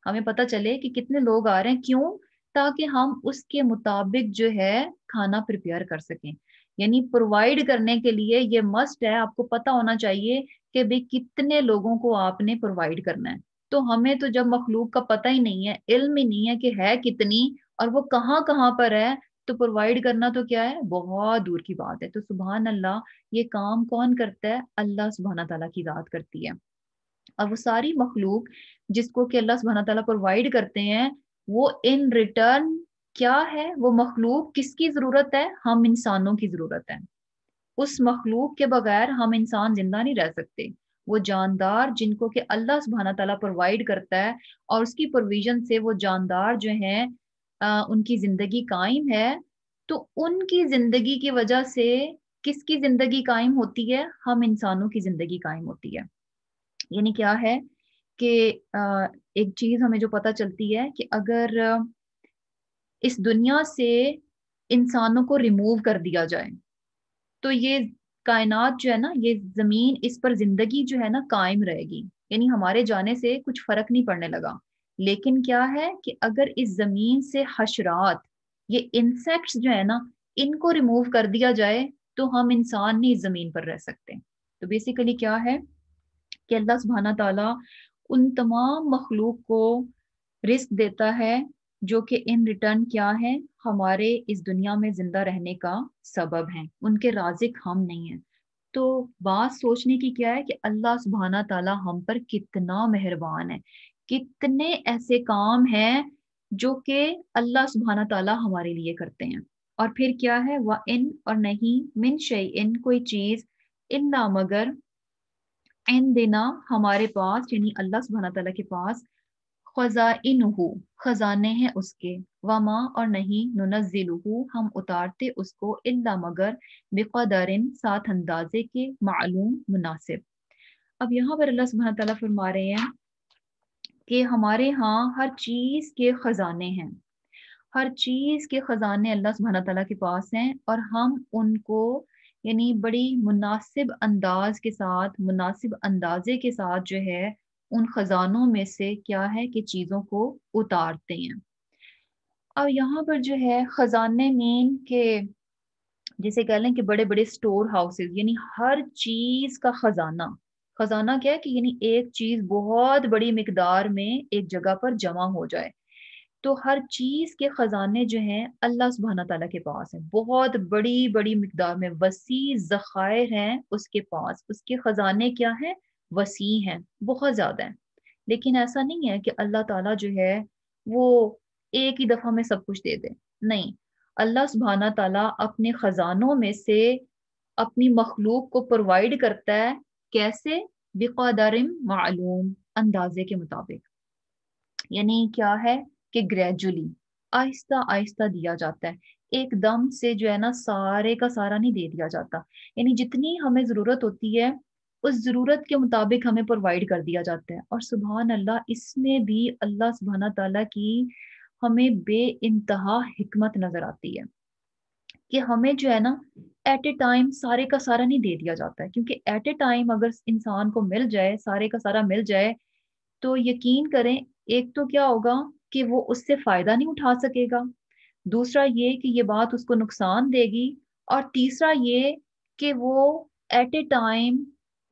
[SPEAKER 1] ہمیں پتہ چلے کہ کتنے لوگ آ رہے ہیں۔ کیوں؟ تاکہ ہم اس کے مطابق جو ہے کھانا پریپیئر کر سکیں. یعنی پرووائڈ کرنے کے لیے یہ مسٹ ہے، آپ کو پتا ہونا چاہیے کہ بھئی کتنے لوگوں کو آپ نے پرووائڈ کرنا ہے. تو ہمیں تو جب مخلوق کا پتہ ہی نہیں ہے، علم ہی نہیں ہے کہ ہے کتنی اور وہ کہاں کہاں پر ہے، تو پرووائڈ کرنا تو کیا ہے، بہت دور کی بات ہے. تو سبحان اللہ، یہ کام کون کرتا ہے؟ اللہ سبحانہ تعالیٰ کی ذات کرتی ہے. اور وہ ساری مخلوق جس کو کہ اللہ سبحانہ تعالیٰ پرووائڈ کرتے ہیں، وہ ان ریٹرن کیا ہے؟ وہ مخلوق کس کی ضرورت ہے؟ ہم انسانوں کی ضرورت ہے. اس مخلوق کے بغیر ہم انسان زندہ نہیں رہ سکتے. وہ جاندار جن کو کہ اللہ سبحانہ تعالیٰ پرووائڈ کرتا ہے، اور اس کی پروویژن سے وہ جاندار جو ہیں ان کی زندگی قائم ہے. تو ان کی زندگی کی وجہ سے کس کی زندگی قائم ہوتی ہے؟ ہم انسانوں کی زندگی قائم ہوتی ہے. یعنی کیا ہے کہ ایک چیز ہمیں جو پتہ چلتی ہے کہ اگر اس دنیا سے انسانوں کو ریموو کر دیا جائے تو یہ کائنات جو ہے نا، یہ زمین، اس پر زندگی جو ہے نا قائم رہے گی. یعنی ہمارے جانے سے کچھ فرق نہیں پڑنے لگا. لیکن کیا ہے کہ اگر اس زمین سے حشرات، یہ انسیکٹس جو ہے نا، ان کو ریموو کر دیا جائے تو ہم انسان نہیں اس زمین پر رہ سکتے. تو بیسیکلی کیا ہے کہ اللہ سبحانہ تعالیٰ ان تمام مخلوق کو رزق دیتا ہے جو کہ ان ریٹرن کیا ہے، ہمارے اس دنیا میں زندہ رہنے کا سبب ہیں. ان کے رازق ہم نہیں ہیں. تو بات سوچنے کی کیا ہے کہ اللہ سبحانہ تعالیٰ ہم پر کتنا مہربان ہے. کتنے ایسے کام ہیں جو کہ اللہ سبحانہ تعالیٰ ہمارے لیے کرتے ہیں. اور پھر کیا ہے، وَإِن، اور نہیں، من شیئن، کوئی چیز، الا مگر، ان دینا ہمارے پاس، یعنی اللہ سبحانہ تعالیٰ کے پاس، خزائنہ، خزانے ہیں اس کے، وما، اور نہیں، ننزلہ، ہم اتارتے اس کو، الا مگر، بقدرن، ساتھ اندازے کے، معلوم، مناسب. اب یہاں پر اللہ سبحانہ تعالیٰ فرما رہے ہیں کہ ہمارے ہاں ہر چیز کے خزانے ہیں. ہر چیز کے خزانے اللہ سبحانہ تعالیٰ کے پاس ہیں، اور ہم ان کو یعنی بڑی مناسب انداز کے ساتھ، مناسب اندازے کے ساتھ جو ہے ان خزانوں میں سے کیا ہے کہ چیزوں کو اتارتے ہیں. اور یہاں پر جو ہے خزانے مین کے جسے کہہ لیں کہ بڑے بڑے سٹور ہاؤسز، یعنی ہر چیز کا خزانہ. خزانہ کیا ہے کہ یعنی ایک چیز بہت بڑی مقدار میں ایک جگہ پر جمع ہو جائے. تو ہر چیز کے خزانے جو ہیں اللہ سبحانہ تعالیٰ کے پاس ہیں، بہت بڑی بڑی مقدار میں وسیع ذخائر ہیں اس کے پاس. اس کے خزانے کیا ہیں؟ وسیع ہیں، بہت زیادہ ہیں. لیکن ایسا نہیں ہے کہ اللہ تعالیٰ جو ہے وہ ایک ہی دفعہ میں سب کچھ دے دے. نہیں، اللہ سبحانہ تعالیٰ اپنے خزانوں میں سے اپنی مخلوق کو پرووائڈ کرتا ہے. کیسے؟ بقدر معلوم، اندازے کے مطابق. یعنی کیا ہے کہ گریجولی، آہستہ آہستہ دیا جاتا ہے. ایک دم سے جو ہے نا سارے کا سارا نہیں دے دیا جاتا. یعنی جتنی ہمیں ضرورت ہوتی ہے اس ضرورت کے مطابق ہمیں پرووائڈ کر دیا جاتا ہے. اور سبحان اللہ، اس میں بھی اللہ سبحانہ تعالیٰ کی ہمیں بے انتہا حکمت نظر آتی ہے کہ ہمیں جو ہے نا ایٹ اے ٹائم سارے کا سارا نہیں دے دیا جاتا ہے. کیونکہ ایٹ اے ٹائم اگر انسان کو مل جائے، سارے کا سارا مل جائے، تو یقین کریں ایک تو کیا ہوگا کہ وہ اس سے فائدہ نہیں اٹھا سکے گا، دوسرا یہ کہ یہ بات اس کو نقصان دے گی، اور تیسرا یہ کہ وہ ایٹ اے ٹائم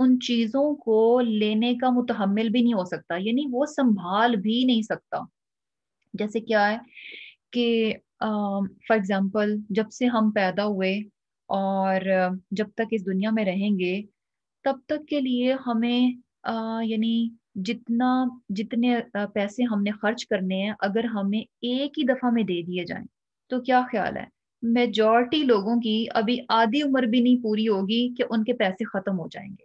[SPEAKER 1] ان چیزوں کو لینے کا متحمل بھی نہیں ہو سکتا. یعنی وہ سنبھال بھی نہیں سکتا. جیسے کیا ہے کہ فار ایگزامپل جب سے ہم پیدا ہوئے اور جب تک اس دنیا میں رہیں گے تب تک کے لیے ہمیں یعنی جتنے پیسے ہم نے خرچ کرنے ہیں اگر ہمیں ایک ہی دفعہ میں دے دیے جائیں تو کیا خیال ہے؟ میجورٹی لوگوں کی ابھی آدھی عمر بھی نہیں پوری ہوگی کہ ان کے پیسے ختم ہو جائیں گے.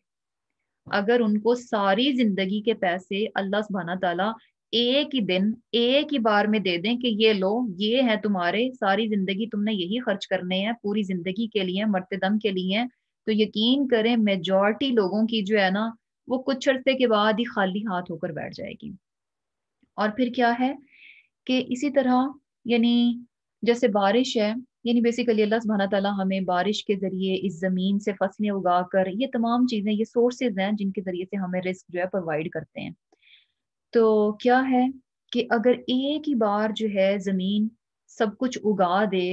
[SPEAKER 1] اگر ان کو ساری زندگی کے پیسے اللہ سبحانہ تعالیٰ ایک ہی دن، ایک ہی بار میں دے دیں کہ یہ لو، یہ ہے تمہارے، ساری زندگی تم نے یہی خرچ کرنے ہیں، پوری زندگی کے لیے، مرتے دم کے لیے، تو یقین کریں میجورٹی لوگوں کی جو ہے نا وہ کچھ عرصے کے بعد ہی خالی ہاتھ ہو کر بیٹھ جائے گی. اور پھر کیا ہے کہ اسی طرح یعنی جیسے بارش ہے، یعنی بیسیکلی اللہ سبحانہ تعالیٰ ہمیں بارش کے ذریعے اس زمین سے فصلیں اگا کر، یہ تمام چیزیں، یہ سورسز ہیں جن کے ذریعے سے ہمیں رزق جو ہے پرووائڈ کرتے ہیں. تو کیا ہے کہ اگر ایک ہی بار جو ہے زمین سب کچھ اگا دے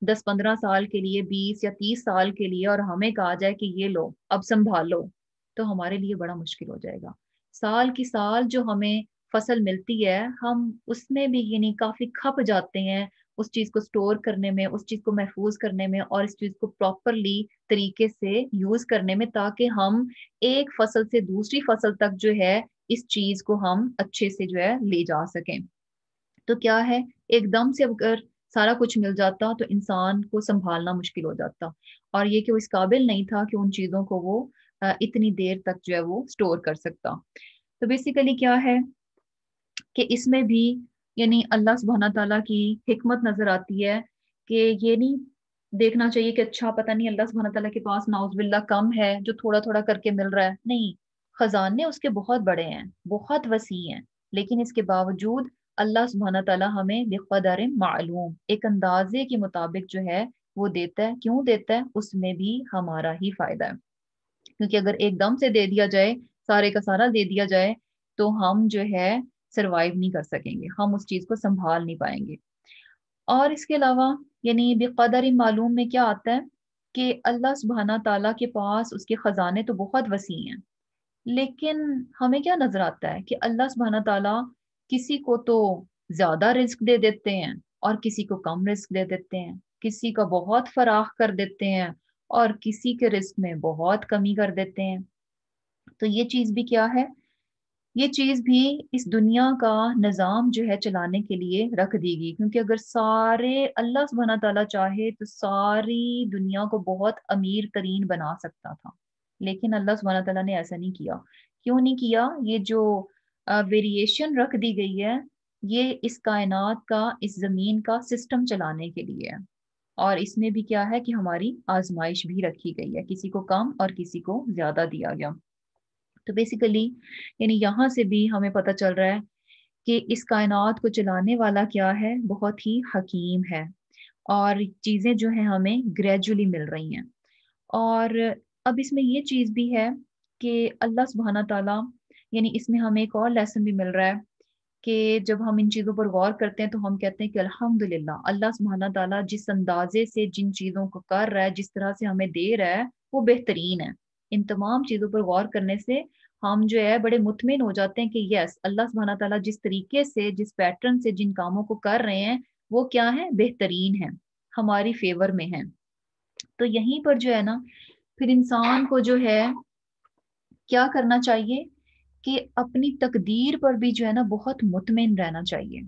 [SPEAKER 1] 10-15 سال کے لیے، 20 یا 30 سال کے لیے، اور ہمیں کہا جائے کہ یہ لو اب سنبھالو، تو ہمارے لیے بڑا مشکل ہو جائے گا۔ سال کی سال جو ہمیں فصل ملتی ہے، ہم اس میں بھی یعنی کافی کھپ جاتے ہیں اس چیز کو سٹور کرنے میں، اس چیز کو محفوظ کرنے میں، اور اس چیز کو پراپرلی طریقے سے یوز کرنے میں، تاکہ ہم ایک فصل سے دوسری فصل تک جو ہے اس چیز کو ہم اچھے سے جو ہے لے جا سکیں۔ تو کیا ہے، ایک دم سے اگر سارا کچھ مل جاتا تو انسان کو سنبھالنا مشکل ہو جاتا، اور یہ کہ وہ اس قابل نہیں تھا کہ ان چیزوں کو وہ اتنی دیر تک جو ہے وہ سٹور کر سکتا۔ تو بیسیکلی کیا ہے کہ اس میں بھی یعنی اللہ سبحانہ تعالیٰ کی حکمت نظر آتی ہے، کہ یہ نہیں دیکھنا چاہیے کہ اچھا پتہ نہیں اللہ سبحانہ تعالیٰ کے پاس نعوذ باللہ کم ہے جو تھوڑا تھوڑا کر کے مل رہا ہے، نہیں، خزانے اس کے بہت بڑے ہیں، بہت وسیع ہیں، لیکن اس کے باوجود اللہ سبحانہ تعالیٰ ہمیں بقدر معلوم، ایک اندازے کے مطابق جو ہے وہ دیتا ہے۔ کیوں دیتا ہے؟ اس میں بھی ہمارا ہی فائدہ ہے، کیونکہ اگر ایک دم سے دے دیا جائے، سارے کا سارا دے دیا جائے، تو ہم جو ہے سروائیو نہیں کر سکیں گے، ہم اس چیز کو سنبھال نہیں پائیں گے۔ اور اس کے علاوہ یعنی بقدر معلوم میں کیا آتا ہے کہ اللہ سبحانہ تعالیٰ کے پاس اس کے خزانے تو بہت وسیع ہیں، لیکن ہمیں کیا نظر آتا ہے کہ اللہ سبحانہ تعالیٰ کسی کو تو زیادہ رزق دے دیتے ہیں اور کسی کو کم رزق دے دیتے ہیں، کسی کا بہت فراخ کر دیتے ہیں اور کسی کے رزق میں بہت کمی کر دیتے ہیں۔ تو یہ چیز بھی کیا ہے، یہ چیز بھی اس دنیا کا نظام جو ہے چلانے کے لیے رکھ دی گئی، کیونکہ اگر سارے اللہ سبحانہ تعالیٰ چاہے تو ساری دنیا کو بہت امیر ترین بنا سکتا تھا، لیکن اللہ سبحانہ تعالیٰ نے ایسا نہیں کیا۔ کیوں نہیں کیا؟ یہ جو ویریشن رکھ دی گئی ہے، یہ اس کائنات کا، اس زمین کا سسٹم چلانے کے لیے ہے، اور اس میں بھی کیا ہے کہ ہماری آزمائش بھی رکھی گئی ہے، کسی کو کم اور کسی کو زیادہ دیا گیا۔ تو بیسیکلی یعنی یہاں سے بھی ہمیں پتہ چل رہا ہے کہ اس کائنات کو چلانے والا کیا ہے، بہت ہی حکیم ہے، اور چیزیں جو ہیں ہمیں گریجولی مل رہی ہیں۔ اور اب اس میں یہ چیز بھی ہے کہ اللہ سبحانہ تعالیٰ یعنی اس میں ہمیں ایک اور لیسن بھی مل رہا ہے کہ جب ہم ان چیزوں پر غور کرتے ہیں تو ہم کہتے ہیں کہ الحمدللہ اللہ سبحانہ تعالیٰ جس اندازے سے جن چیزوں کو کر رہا ہے، جس طرح سے ہمیں دے رہا ہے، وہ بہترین ہے۔ ان تمام چیزوں پر غور کرنے سے ہم جو ہے بڑے مطمئن ہو جاتے ہیں کہ یس، اللہ سبحانہ تعالیٰ جس طریقے سے، جس پیٹرن سے جن کاموں کو کر رہے ہیں، وہ کیا ہے، بہترین ہے، ہماری فیور میں ہے۔ تو یہیں پر جو ہے نا پھر انسان کو جو ہے کیا کرنا چاہیے کہ اپنی تقدیر پر بھی جو ہے نا بہت مطمئن رہنا چاہیے،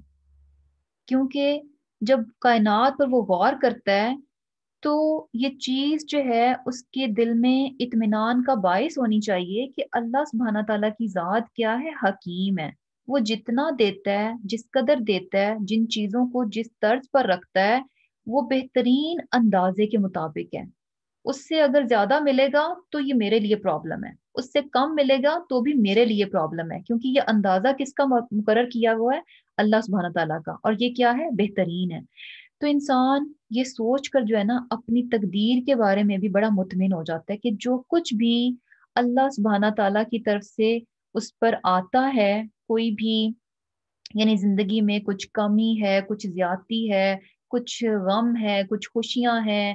[SPEAKER 1] کیونکہ جب کائنات پر وہ غور کرتا ہے تو یہ چیز جو ہے اس کے دل میں اطمینان کا باعث ہونی چاہیے کہ اللہ سبحانہ تعالیٰ کی ذات کیا ہے، حکیم ہے۔ وہ جتنا دیتا ہے، جس قدر دیتا ہے، جن چیزوں کو جس طرز پر رکھتا ہے، وہ بہترین اندازے کے مطابق ہے۔ اس سے اگر زیادہ ملے گا تو یہ میرے لیے پرابلم ہے، اس سے کم ملے گا تو بھی میرے لیے پرابلم ہے، کیونکہ یہ اندازہ کس کا مقرر کیا ہوا ہے، اللہ سبحانہ تعالیٰ کا، اور یہ کیا ہے، بہترین ہے۔ تو انسان یہ سوچ کر جو ہے نا اپنی تقدیر کے بارے میں بھی بڑا مطمئن ہو جاتا ہے کہ جو کچھ بھی اللہ سبحانہ تعالیٰ کی طرف سے اس پر آتا ہے، کوئی بھی یعنی زندگی میں کچھ کمی ہے، کچھ زیادتی ہے، کچھ غم ہے، کچھ خوشیاں ہیں،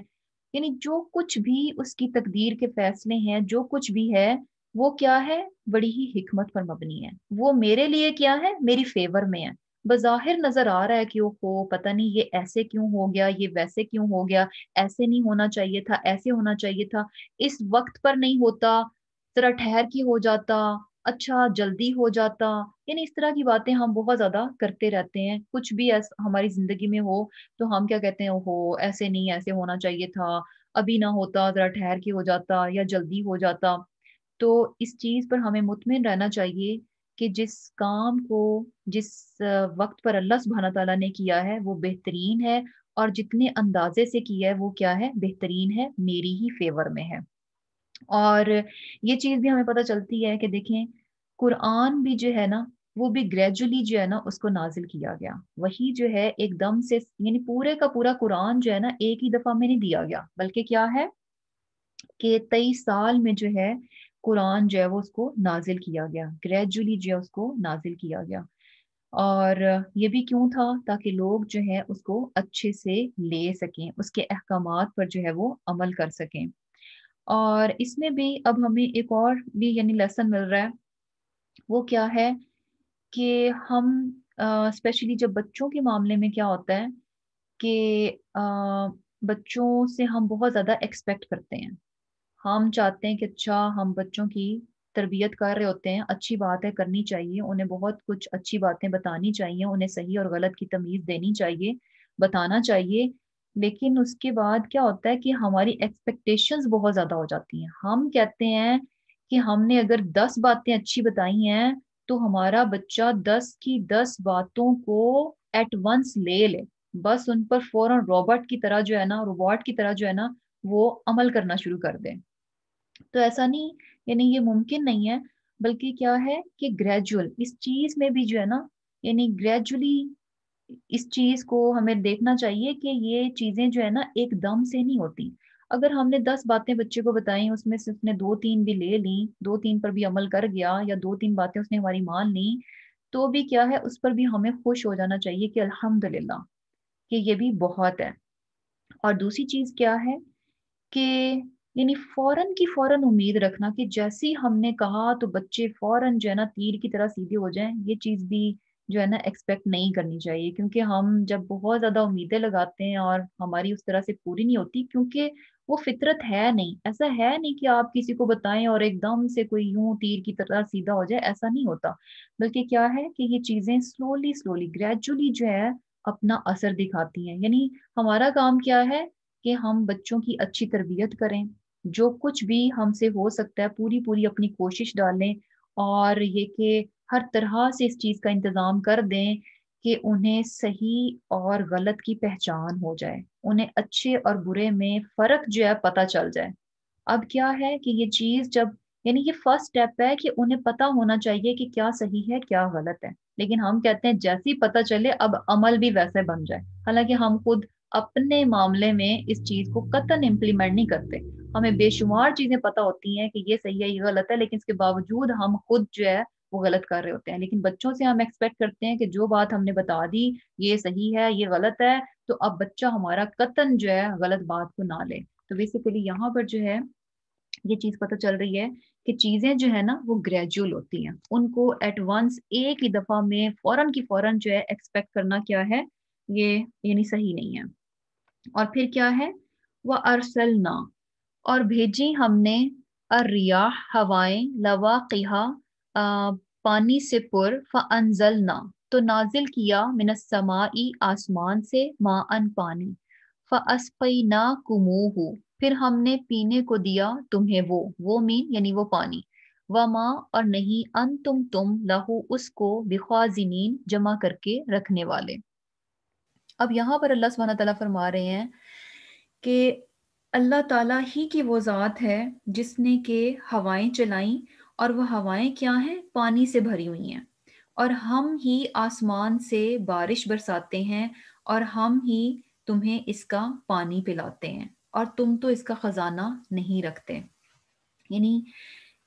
[SPEAKER 1] یعنی جو کچھ بھی اس کی تقدیر کے فیصلے ہیں، جو کچھ بھی ہے، وہ کیا ہے، بڑی ہی حکمت پر مبنی ہے۔ وہ میرے لیے کیا ہے، میری فیور میں ہے۔ بظاہر نظر آ رہا ہے کہ او پتہ نہیں یہ ایسے کیوں ہو گیا، یہ ویسے کیوں ہو گیا، ایسے نہیں ہونا چاہیے تھا، ایسے ہونا چاہیے تھا، اس وقت پر نہیں ہوتا، ذرا ٹھہر کے ہو جاتا، اچھا جلدی ہو جاتا، یعنی اس طرح کی باتیں ہم بہت زیادہ کرتے رہتے ہیں۔ کچھ بھی ہماری زندگی میں ہو تو ہم کیا کہتے ہیں، اوہو ایسے نہیں، ایسے ہونا چاہیے تھا، ابھی نہ ہوتا، ذرا ٹھہر کے ہو جاتا یا جلدی ہو جاتا۔ تو اس چیز پر ہمیں مطمئن رہنا چاہیے کہ جس کام کو جس وقت پر اللہ سبحانہ تعالیٰ نے کیا ہے وہ بہترین ہے، اور جتنے اندازے سے کیا ہے وہ کیا ہے، بہترین ہے، میری ہی فیور میں ہے۔ اور یہ چیز بھی ہمیں پتہ چلتی ہے کہ دیکھیں قرآن بھی جو ہے نا وہ بھی گریجولی جو ہے نا اس کو نازل کیا گیا، وہی جو ہے ایک دم سے یعنی پورے کا پورا قرآن جو ہے نا ایک ہی دفعہ میں نہیں دیا گیا، بلکہ کیا ہے کہ 23 سال میں جو ہے قرآن جو ہے وہ اس کو نازل کیا گیا، گریجولی جو ہے اس کو نازل کیا گیا۔ اور یہ بھی کیوں تھا؟ تاکہ لوگ جو ہے اس کو اچھے سے لے سکیں، اس کے احکامات پر جو ہے وہ عمل کر سکیں۔ اور اس میں بھی اب ہمیں ایک اور بھی یعنی لیسن مل رہا ہے، وہ کیا ہے کہ ہم اسپیشلی جب بچوں کے معاملے میں کیا ہوتا ہے کہ بچوں سے ہم بہت زیادہ ایکسپیکٹ کرتے ہیں، ہم چاہتے ہیں کہ اچھا ہم بچوں کی تربیت کر رہے ہوتے ہیں، اچھی بات ہے کرنی چاہیے، انہیں بہت کچھ اچھی باتیں بتانی چاہیے، انہیں صحیح اور غلط کی تمیز دینی چاہیے، بتانا چاہیے۔ لیکن اس کے بعد کیا ہوتا ہے کہ ہماری ایکسپیکٹیشنز بہت زیادہ ہو جاتی ہیں، ہم کہتے ہیں کہ ہم نے اگر 10 باتیں اچھی بتائی ہیں تو ہمارا بچہ 10 کی 10 باتوں کو ایٹ ونس لے لے، بس ان پر فوراً روبوٹ کی طرح جو ہے نا، روبوٹ کی طرح جو ہے نا وہ عمل کرنا شروع کر دیں۔ تو ایسا نہیں، یعنی یہ ممکن نہیں ہے، بلکہ کیا ہے کہ گریجول اس چیز میں بھی جو ہے نا، یعنی گریجولی اس چیز کو ہمیں دیکھنا چاہیے کہ یہ چیزیں جو ہے نا ایک دم سے نہیں ہوتی۔ اگر ہم نے 10 باتیں بچے کو بتائیں، اس میں سے اس نے 2-3 بھی لے لیں، 2-3 پر بھی عمل کر گیا، یا 2-3 باتیں اس نے ہماری مان لی، تو بھی کیا ہے اس پر بھی ہمیں خوش ہو جانا چاہیے کہ الحمدللہ کہ یہ بھی بہت ہے۔ اور دوسری چیز کیا ہے کہ یعنی فوراً کی فوراً امید رکھنا کہ جیسے ہی ہم نے کہا تو بچے فوراً جو ہے نا تیر کی طرح سیدھے ہو جائیں، یہ چیز بھی جو ہے نا ایکسپیکٹ نہیں کرنی چاہیے، کیونکہ ہم جب بہت زیادہ امیدیں لگاتے ہیں اور ہماری اس طرح سے پوری نہیں ہوتی، کیونکہ وہ فطرت ہے نہیں، ایسا ہے نہیں کہ آپ کسی کو بتائیں اور ایک دم سے کوئی یوں تیر کی طرح سیدھا ہو جائے، ایسا نہیں ہوتا، بلکہ کیا ہے کہ یہ چیزیں سلولی سلولی گریجولی جو ہے اپنا اثر دکھاتی ہیں۔ یعنی ہمارا کام کیا ہے کہ ہم بچوں کی اچھی تربیت کریں، جو کچھ بھی ہم سے ہو سکتا ہے پوری پوری اپنی کوشش ڈالیں، اور یہ کہ ہر طرح سے اس چیز کا انتظام کر دیں کہ انہیں صحیح اور غلط کی پہچان ہو جائے، انہیں اچھے اور برے میں فرق جو ہے پتہ چل جائے۔ اب کیا ہے کہ یہ چیز جب یعنی یہ فرسٹ سٹیپ ہے کہ انہیں پتا ہونا چاہیے کہ کیا صحیح ہے کیا غلط ہے، لیکن ہم کہتے ہیں جیسے ہی پتہ چلے اب عمل بھی ویسے بن جائے، حالانکہ ہم خود اپنے معاملے میں اس چیز کو قطعاً امپلیمنٹ نہیں کرتے۔ ہمیں بے شمار چیزیں پتہ ہوتی ہیں کہ یہ صحیح ہے یہ غلط ہے، لیکن اس کے باوجود ہم خود جو ہے وہ غلط کر رہے ہوتے ہیں۔ لیکن بچوں سے ہم ایکسپیکٹ کرتے ہیں کہ جو بات ہم نے بتا دی یہ صحیح ہے یہ غلط ہے، تو اب بچہ ہمارا قطعاً جو ہے غلط بات کو نہ لے۔ تو بیسیکلی یہاں پر جو ہے یہ چیز پتہ چل رہی ہے کہ چیزیں جو ہے نا وہ گریجول ہوتی ہیں، ان کو ایٹ ونس ایک ہی دفعہ میں فوراً کی فوراً جو ہے ایکسپیکٹ کرنا کیا ہے، یہ یعنی صحیح نہیں ہے۔ اور پھر کیا ہے، وہ ارسلنا اور بھیجی ہم نے، الریاح ہوائیں، لواقحہ پانی سے پر، فانزلنا تو نازل کیا، من السماء آسمان سے، ماء پانی، فاسقیناکموہ پھر ہم نے پینے کو دیا تمہیں وہ مین یعنی وہ پانی، وما اور نہیں، تم لہو اس کو، بخازنین جمع کر کے رکھنے والے۔ اب یہاں پر اللہ سبحانہ تعالیٰ فرما رہے ہیں کہ اللہ تعالیٰ ہی کی وہ ذات ہے جس نے کہ ہوائیں چلائیں، اور وہ ہوائیں کیا ہیں، پانی سے بھری ہوئی ہیں، اور ہم ہی آسمان سے بارش برساتے ہیں، اور ہم ہی تمہیں اس کا پانی پلاتے ہیں، اور تم تو اس کا خزانہ نہیں رکھتے۔ یعنی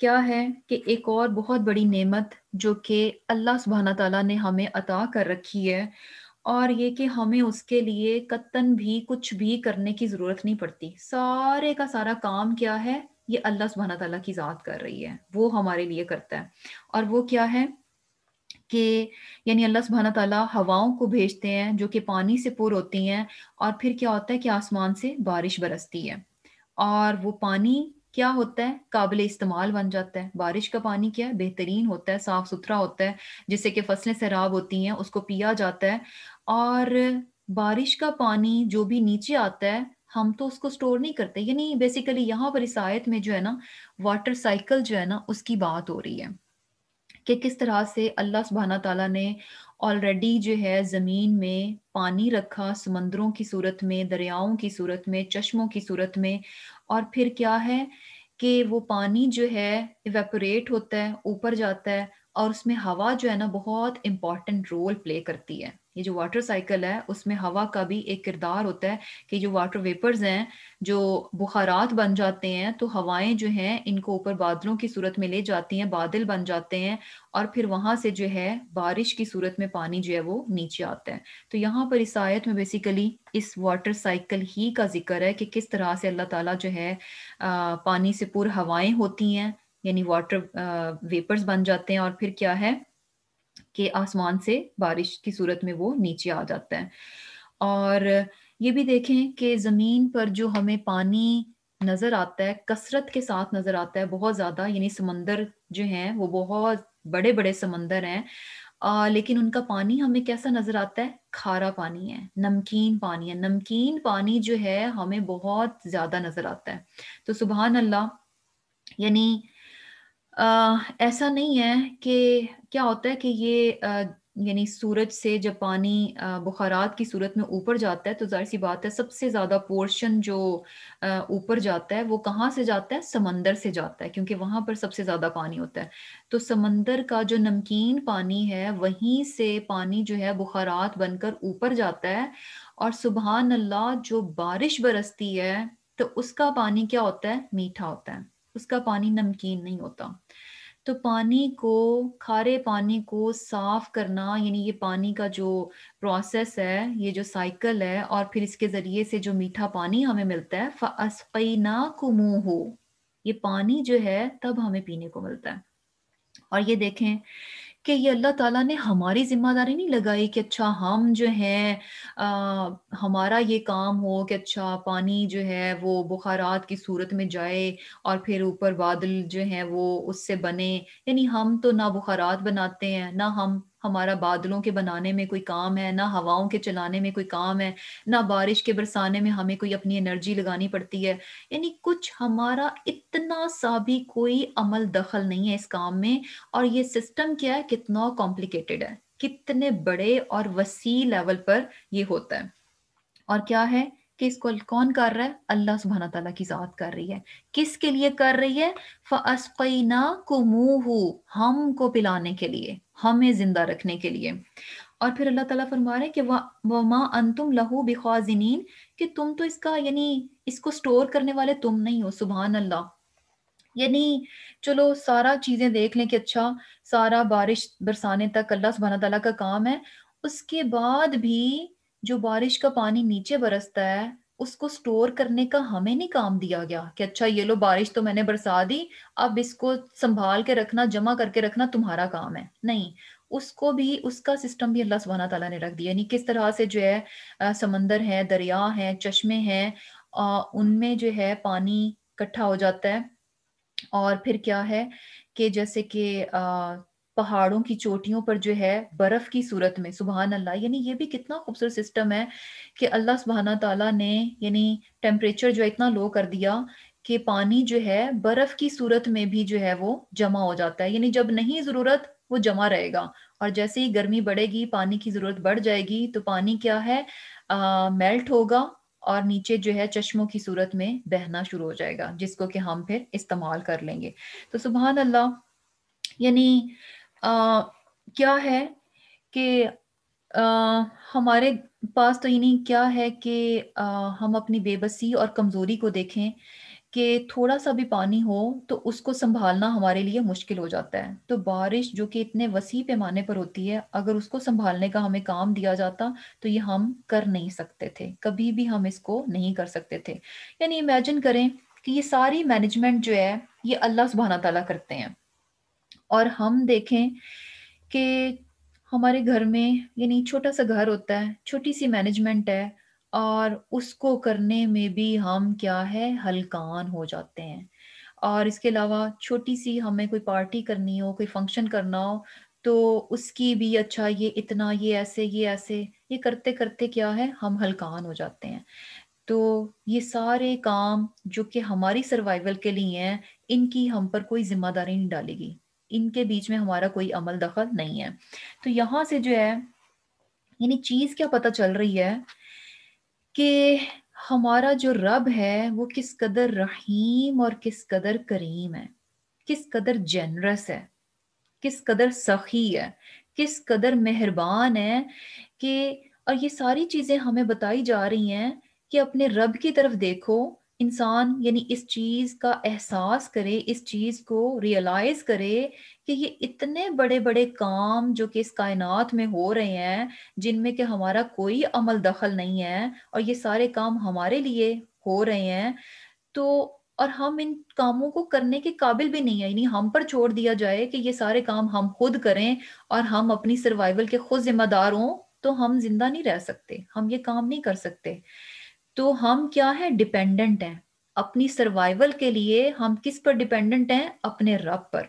[SPEAKER 1] کیا ہے کہ ایک اور بہت بڑی نعمت جو کہ اللہ سبحانہ تعالیٰ نے ہمیں عطا کر رکھی ہے، اور یہ کہ ہمیں اس کے لیے قطعاً بھی کچھ بھی کرنے کی ضرورت نہیں پڑتی، سارے کا سارا کام کیا ہے، یہ اللہ سبحانہ تعالیٰ کی ذات کر رہی ہے، وہ ہمارے لیے کرتا ہے۔ اور وہ کیا ہے کہ یعنی اللہ سبحانہ تعالیٰ ہواؤں کو بھیجتے ہیں جو کہ پانی سے پر ہوتی ہیں، اور پھر کیا ہوتا ہے کہ آسمان سے بارش برستی ہے، اور وہ پانی کیا ہوتا ہے، قابل استعمال بن جاتا ہے۔ بارش کا پانی کیا ہے، بہترین ہوتا ہے، صاف ستھرا ہوتا ہے، جس سے کہ فصلیں سیراب ہوتی ہیں، اس کو پیا جاتا ہے۔ اور بارش کا پانی جو بھی نیچے آتا ہے ہم تو اس کو سٹور نہیں کرتے، یعنی بیسیکلی یہاں پر اس آیت میں جو ہے نا واٹر سائیکل جو ہے نا اس کی بات ہو رہی ہے کہ کس طرح سے اللہ سبحانہ تعالیٰ نے آلریڈی جو ہے زمین میں پانی رکھا، سمندروں کی صورت میں، دریاؤں کی صورت میں، چشموں کی صورت میں، اور پھر کیا ہے کہ وہ پانی جو ہے ایویپوریٹ ہوتا ہے، اوپر جاتا ہے، اور اس میں ہوا جو ہے نا بہت امپورٹنٹ رول پلے کرتی ہے۔ یہ جو واٹر سائیکل ہے اس میں ہوا کا بھی ایک کردار ہوتا ہے کہ جو واٹر ویپرز ہیں جو بخارات بن جاتے ہیں تو ہوائیں جو ہیں ان کو اوپر بادلوں کی صورت میں لے جاتی ہیں، بادل بن جاتے ہیں اور پھر وہاں سے جو ہے بارش کی صورت میں پانی جو ہے وہ نیچے آتا ہے۔ تو یہاں پر اس آیت میں بیسیکلی اس واٹر سائیکل ہی کا ذکر ہے کہ کس طرح سے اللہ تعالیٰ جو ہے پانی سے پر ہوائیں ہوتی ہیں، یعنی واٹر ویپرز بن جاتے ہیں اور پھر کیا ہے کہ آسمان سے بارش کی صورت میں وہ نیچے آ جاتا ہے۔ اور یہ بھی دیکھیں کہ زمین پر جو ہمیں پانی نظر آتا ہے کثرت کے ساتھ نظر آتا ہے بہت زیادہ، یعنی سمندر جو ہیں وہ بہت بڑے بڑے سمندر ہیں، لیکن ان کا پانی ہمیں کیسا نظر آتا ہے؟ کھارا پانی ہے، نمکین پانی ہے۔ نمکین پانی جو ہے ہمیں بہت زیادہ نظر آتا ہے۔ تو سبحان اللہ، یعنی ایسا نہیں ہے کہ کیا ہوتا ہے کہ یہ یعنی سورج سے جب پانی بخارات کی صورت میں اوپر جاتا ہے تو ظاہر سی بات ہے سب سے زیادہ پورشن جو اوپر جاتا ہے وہ کہاں سے جاتا ہے؟ سمندر سے جاتا ہے، کیونکہ وہاں پر سب سے زیادہ پانی ہوتا ہے۔ تو سمندر کا جو نمکین پانی ہے وہیں سے پانی جو ہے بخارات بن کر اوپر جاتا ہے، اور سبحان اللہ جو بارش برستی ہے تو اس کا پانی کیا ہوتا ہے؟ میٹھا ہوتا ہے، اس کا پانی نمکین نہیں ہوتا۔ تو پانی کو، کھارے پانی کو صاف کرنا، یعنی یہ پانی کا جو پروسیس ہے، یہ جو سائیکل ہے، اور پھر اس کے ذریعے سے جو میٹھا پانی ہمیں ملتا ہے، فَأَسْقَيْنَاكُمُوهُ، یہ پانی جو ہے تب ہمیں پینے کو ملتا ہے۔ اور یہ دیکھیں کہ یہ اللہ تعالیٰ نے ہماری ذمہ داری نہیں لگائی کہ اچھا ہم جو ہیں ہمارا یہ کام ہو کہ اچھا پانی جو ہے وہ بخارات کی صورت میں جائے اور پھر اوپر بادل جو ہیں وہ اس سے بنے، یعنی ہم تو نہ بخارات بناتے ہیں، نہ ہمارا بادلوں کے بنانے میں کوئی کام ہے، نہ ہواؤں کے چلانے میں کوئی کام ہے، نہ بارش کے برسانے میں ہمیں کوئی اپنی انرجی لگانی پڑتی ہے، یعنی کچھ ہمارا اتنا سا بھی کوئی عمل دخل نہیں ہے اس کام میں۔ اور یہ سسٹم کیا ہے؟ کتنا کمپلیکیٹڈ ہے، کتنے بڑے اور وسیع لیول پر یہ ہوتا ہے۔ اور کیا ہے کہ اس کو کون کر رہا ہے؟ اللہ سبحانہ تعالیٰ کی ذات کر رہی ہے۔ کس کے لیے کر رہی ہے؟ فَأَسْقَيْنَاكُمُوهُ، ہم کو پلانے کے لیے، ہمیں زندہ رکھنے کے لیے۔ اور پھر اللہ تعالیٰ فرما رہے ہیں کہ وَمَا أَنْتُمْ لَهُ بِخَازِنِينَ، کہ تم تو اس کا یعنی اس کو سٹور کرنے والے تم نہیں ہو۔ سبحان اللہ، یعنی چلو سارا چیزیں دیکھ لیں کہ اچھا سارا بارش برسانے تک اللہ سبحانہ تعالیٰ کا کام ہے، اس کے بعد بھی جو بارش کا پانی نیچے برستا ہے اس کو سٹور کرنے کا ہمیں نہیں کام دیا گیا کہ اچھا یہ لو بارش تو میں نے برسا دی، اب اس کو سنبھال کے رکھنا، جمع کر کے رکھنا تمہارا کام ہے۔ نہیں، اس کو بھی، اس کا سسٹم بھی اللہ سبحانہ تعالیٰ نے رکھ دیا، یعنی کس طرح سے جو ہے سمندر ہے، دریا ہیں، چشمے ہیں، ان میں جو ہے پانی اکٹھا ہو جاتا ہے، اور پھر کیا ہے کہ جیسے کہ پہاڑوں کی چوٹیوں پر جو ہے برف کی صورت میں، سبحان اللہ، یعنی یہ بھی کتنا خوبصورت سسٹم ہے کہ اللہ سبحانہ تعالیٰ نے یعنی ٹیمپریچر جو اتنا لو کر دیا کہ پانی جو ہے برف کی صورت میں بھی جو ہے وہ جمع ہو جاتا ہے، یعنی جب نہیں ضرورت وہ جمع رہے گا، اور جیسے ہی گرمی بڑھے گی پانی کی ضرورت بڑھ جائے گی تو پانی کیا ہے میلٹ ہوگا اور نیچے جو ہے چشموں کی صورت میں بہنا شروع ہو جائے گا، جس کو کہ ہم پھر استعمال کر لیں گے۔ تو سبحان اللہ، یعنی کیا ہے کہ ہمارے پاس تو یعنی کیا ہے کہ ہم اپنی بے بسی اور کمزوری کو دیکھیں کہ تھوڑا سا بھی پانی ہو تو اس کو سنبھالنا ہمارے لیے مشکل ہو جاتا ہے۔ تو بارش جو کہ اتنے وسیع پیمانے پر ہوتی ہے، اگر اس کو سنبھالنے کا ہمیں کام دیا جاتا تو یہ ہم کر نہیں سکتے تھے، کبھی بھی ہم اس کو نہیں کر سکتے تھے۔ یعنی امیجن کریں کہ یہ ساری مینجمنٹ جو ہے یہ اللہ سبحانہ تعالیٰ کرتے ہیں، اور ہم دیکھیں کہ ہمارے گھر میں یعنی چھوٹا سا گھر ہوتا ہے، چھوٹی سی مینجمنٹ ہے، اور اس کو کرنے میں بھی ہم کیا ہے ہلکان ہو جاتے ہیں۔ اور اس کے علاوہ چھوٹی سی ہمیں کوئی پارٹی کرنی ہو، کوئی فنکشن کرنا ہو تو اس کی بھی اچھا یہ اتنا، یہ ایسے، یہ ایسے، یہ کرتے کرتے کیا ہے ہم ہلکان ہو جاتے ہیں۔ تو یہ سارے کام جو کہ ہماری سروائیول کے لیے ہیں، ان کی ہم پر کوئی ذمہ داری نہیں ڈالے گی، ان کے بیچ میں ہمارا کوئی عمل دخل نہیں ہے۔ تو یہاں سے جو ہے یعنی چیز کیا پتہ چل رہی ہے کہ ہمارا جو رب ہے وہ کس قدر رحیم اور کس قدر کریم ہے، کس قدر جنرس ہے، کس قدر سخی ہے، کس قدر مہربان ہے کہ، اور یہ ساری چیزیں ہمیں بتائی جا رہی ہیں کہ اپنے رب کی طرف دیکھو. انسان یعنی اس چیز کا احساس کرے، اس چیز کو ریئلائز کرے کہ یہ اتنے بڑے بڑے کام جو کہ اس کائنات میں ہو رہے ہیں، جن میں کہ ہمارا کوئی عمل دخل نہیں ہے، اور یہ سارے کام ہمارے لیے ہو رہے ہیں. تو اور ہم ان کاموں کو کرنے کے قابل بھی نہیں ہے، یعنی ہم پر چھوڑ دیا جائے کہ یہ سارے کام ہم خود کریں اور ہم اپنی سروائیول کے خود ذمہ دار ہوں، تو ہم زندہ نہیں رہ سکتے، ہم یہ کام نہیں کر سکتے. تو ہم کیا ہے؟ ڈیپینڈنٹ ہیں اپنی سروائیول کے لیے. ہم کس پر ڈیپینڈنٹ ہیں؟ اپنے رب پر.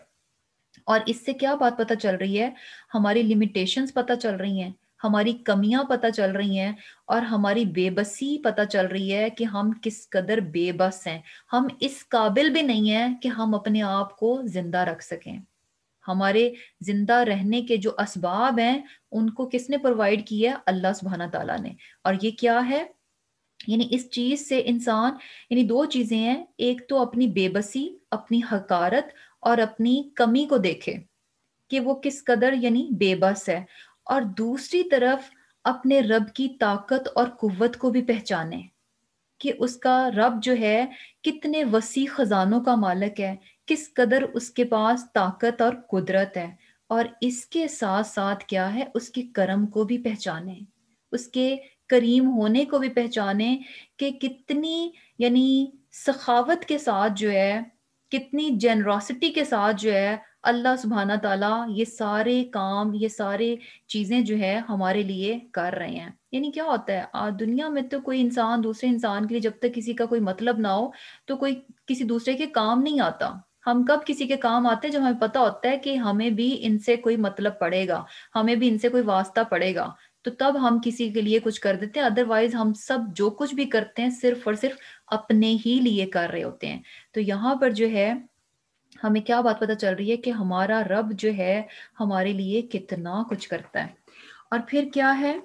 [SPEAKER 1] اور اس سے کیا بات پتہ چل رہی ہے؟ ہماری لمیٹیشنز پتہ چل رہی ہیں، ہماری کمیاں پتہ چل رہی ہیں، اور ہماری بے بسی پتہ چل رہی ہے کہ ہم کس قدر بے بس ہیں. ہم اس قابل بھی نہیں ہیں کہ ہم اپنے آپ کو زندہ رکھ سکیں. ہمارے زندہ رہنے کے جو اسباب ہیں ان کو کس نے پرووائڈ کیا؟ اللہ سبحانہ تعالیٰ نے. اور یہ کیا ہے؟ یعنی اس چیز سے انسان، یعنی دو چیزیں ہیں، ایک تو اپنی بے بسی، اپنی حقارت اور اپنی کمی کو دیکھے کہ وہ کس قدر یعنی بے بس ہے، اور دوسری طرف اپنے رب کی طاقت اور قوت کو بھی پہچانے کہ اس کا رب جو ہے کتنے وسیع خزانوں کا مالک ہے، کس قدر اس کے پاس طاقت اور قدرت ہے. اور اس کے ساتھ ساتھ کیا ہے؟ اس کے کرم کو بھی پہچانے، اس کے کریم ہونے کو بھی پہچانے کہ کتنی یعنی سخاوت کے ساتھ جو ہے، کتنی جنراسٹی کے ساتھ جو ہے اللہ سبحانہ تعالیٰ یہ سارے کام، یہ سارے چیزیں جو ہے ہمارے لیے کر رہے ہیں. یعنی کیا ہوتا ہے دنیا میں تو کوئی انسان دوسرے انسان کے لیے جب تک کسی کا کوئی مطلب نہ ہو تو کوئی کسی دوسرے کے کام نہیں آتا. ہم کب کسی کے کام آتے ہیں؟ جب ہمیں پتہ ہوتا ہے کہ ہمیں بھی ان سے کوئی مطلب پڑے گا، ہمیں بھی ان سے کوئی واسطہ پڑے گا، تو تب ہم کسی کے لیے کچھ کر دیتے ہیں. ادروائز ہم سب جو کچھ بھی کرتے ہیں صرف اور صرف اپنے ہی لیے کر رہے ہوتے ہیں. تو یہاں پر جو ہے ہمیں کیا بات پتہ چل رہی ہے کہ ہمارا رب جو ہے ہمارے لیے کتنا کچھ کرتا ہے. اور پھر کیا ہے؟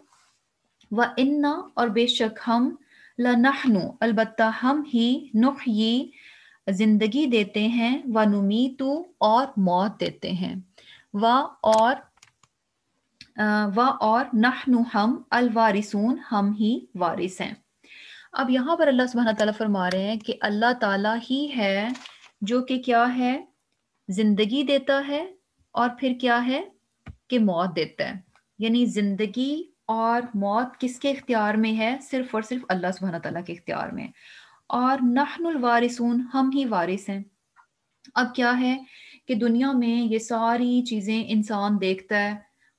[SPEAKER 1] وَإِنَّا، اور بے شک ہم، لَنَحْنُ، البتہ ہم ہی، نُحْيِي، زندگی دیتے ہیں، وَنُمِيتُ، اور موت دیتے ہیں، اور نحن، ہم، الوارثون، ہم ہی وارث ہیں. اب یہاں پر اللہ سبحانہ تعالیٰ فرما رہے ہیں کہ اللہ تعالیٰ ہی ہے جو کہ کیا ہے؟ زندگی دیتا ہے، اور پھر کیا ہے کہ موت دیتا ہے. یعنی زندگی اور موت کس کے اختیار میں ہے؟ صرف اور صرف اللہ سبحانہ تعالیٰ کے اختیار میں. اور نحن الوارثون، ہم ہی وارث ہیں. اب کیا ہے کہ دنیا میں یہ ساری چیزیں انسان دیکھتا ہے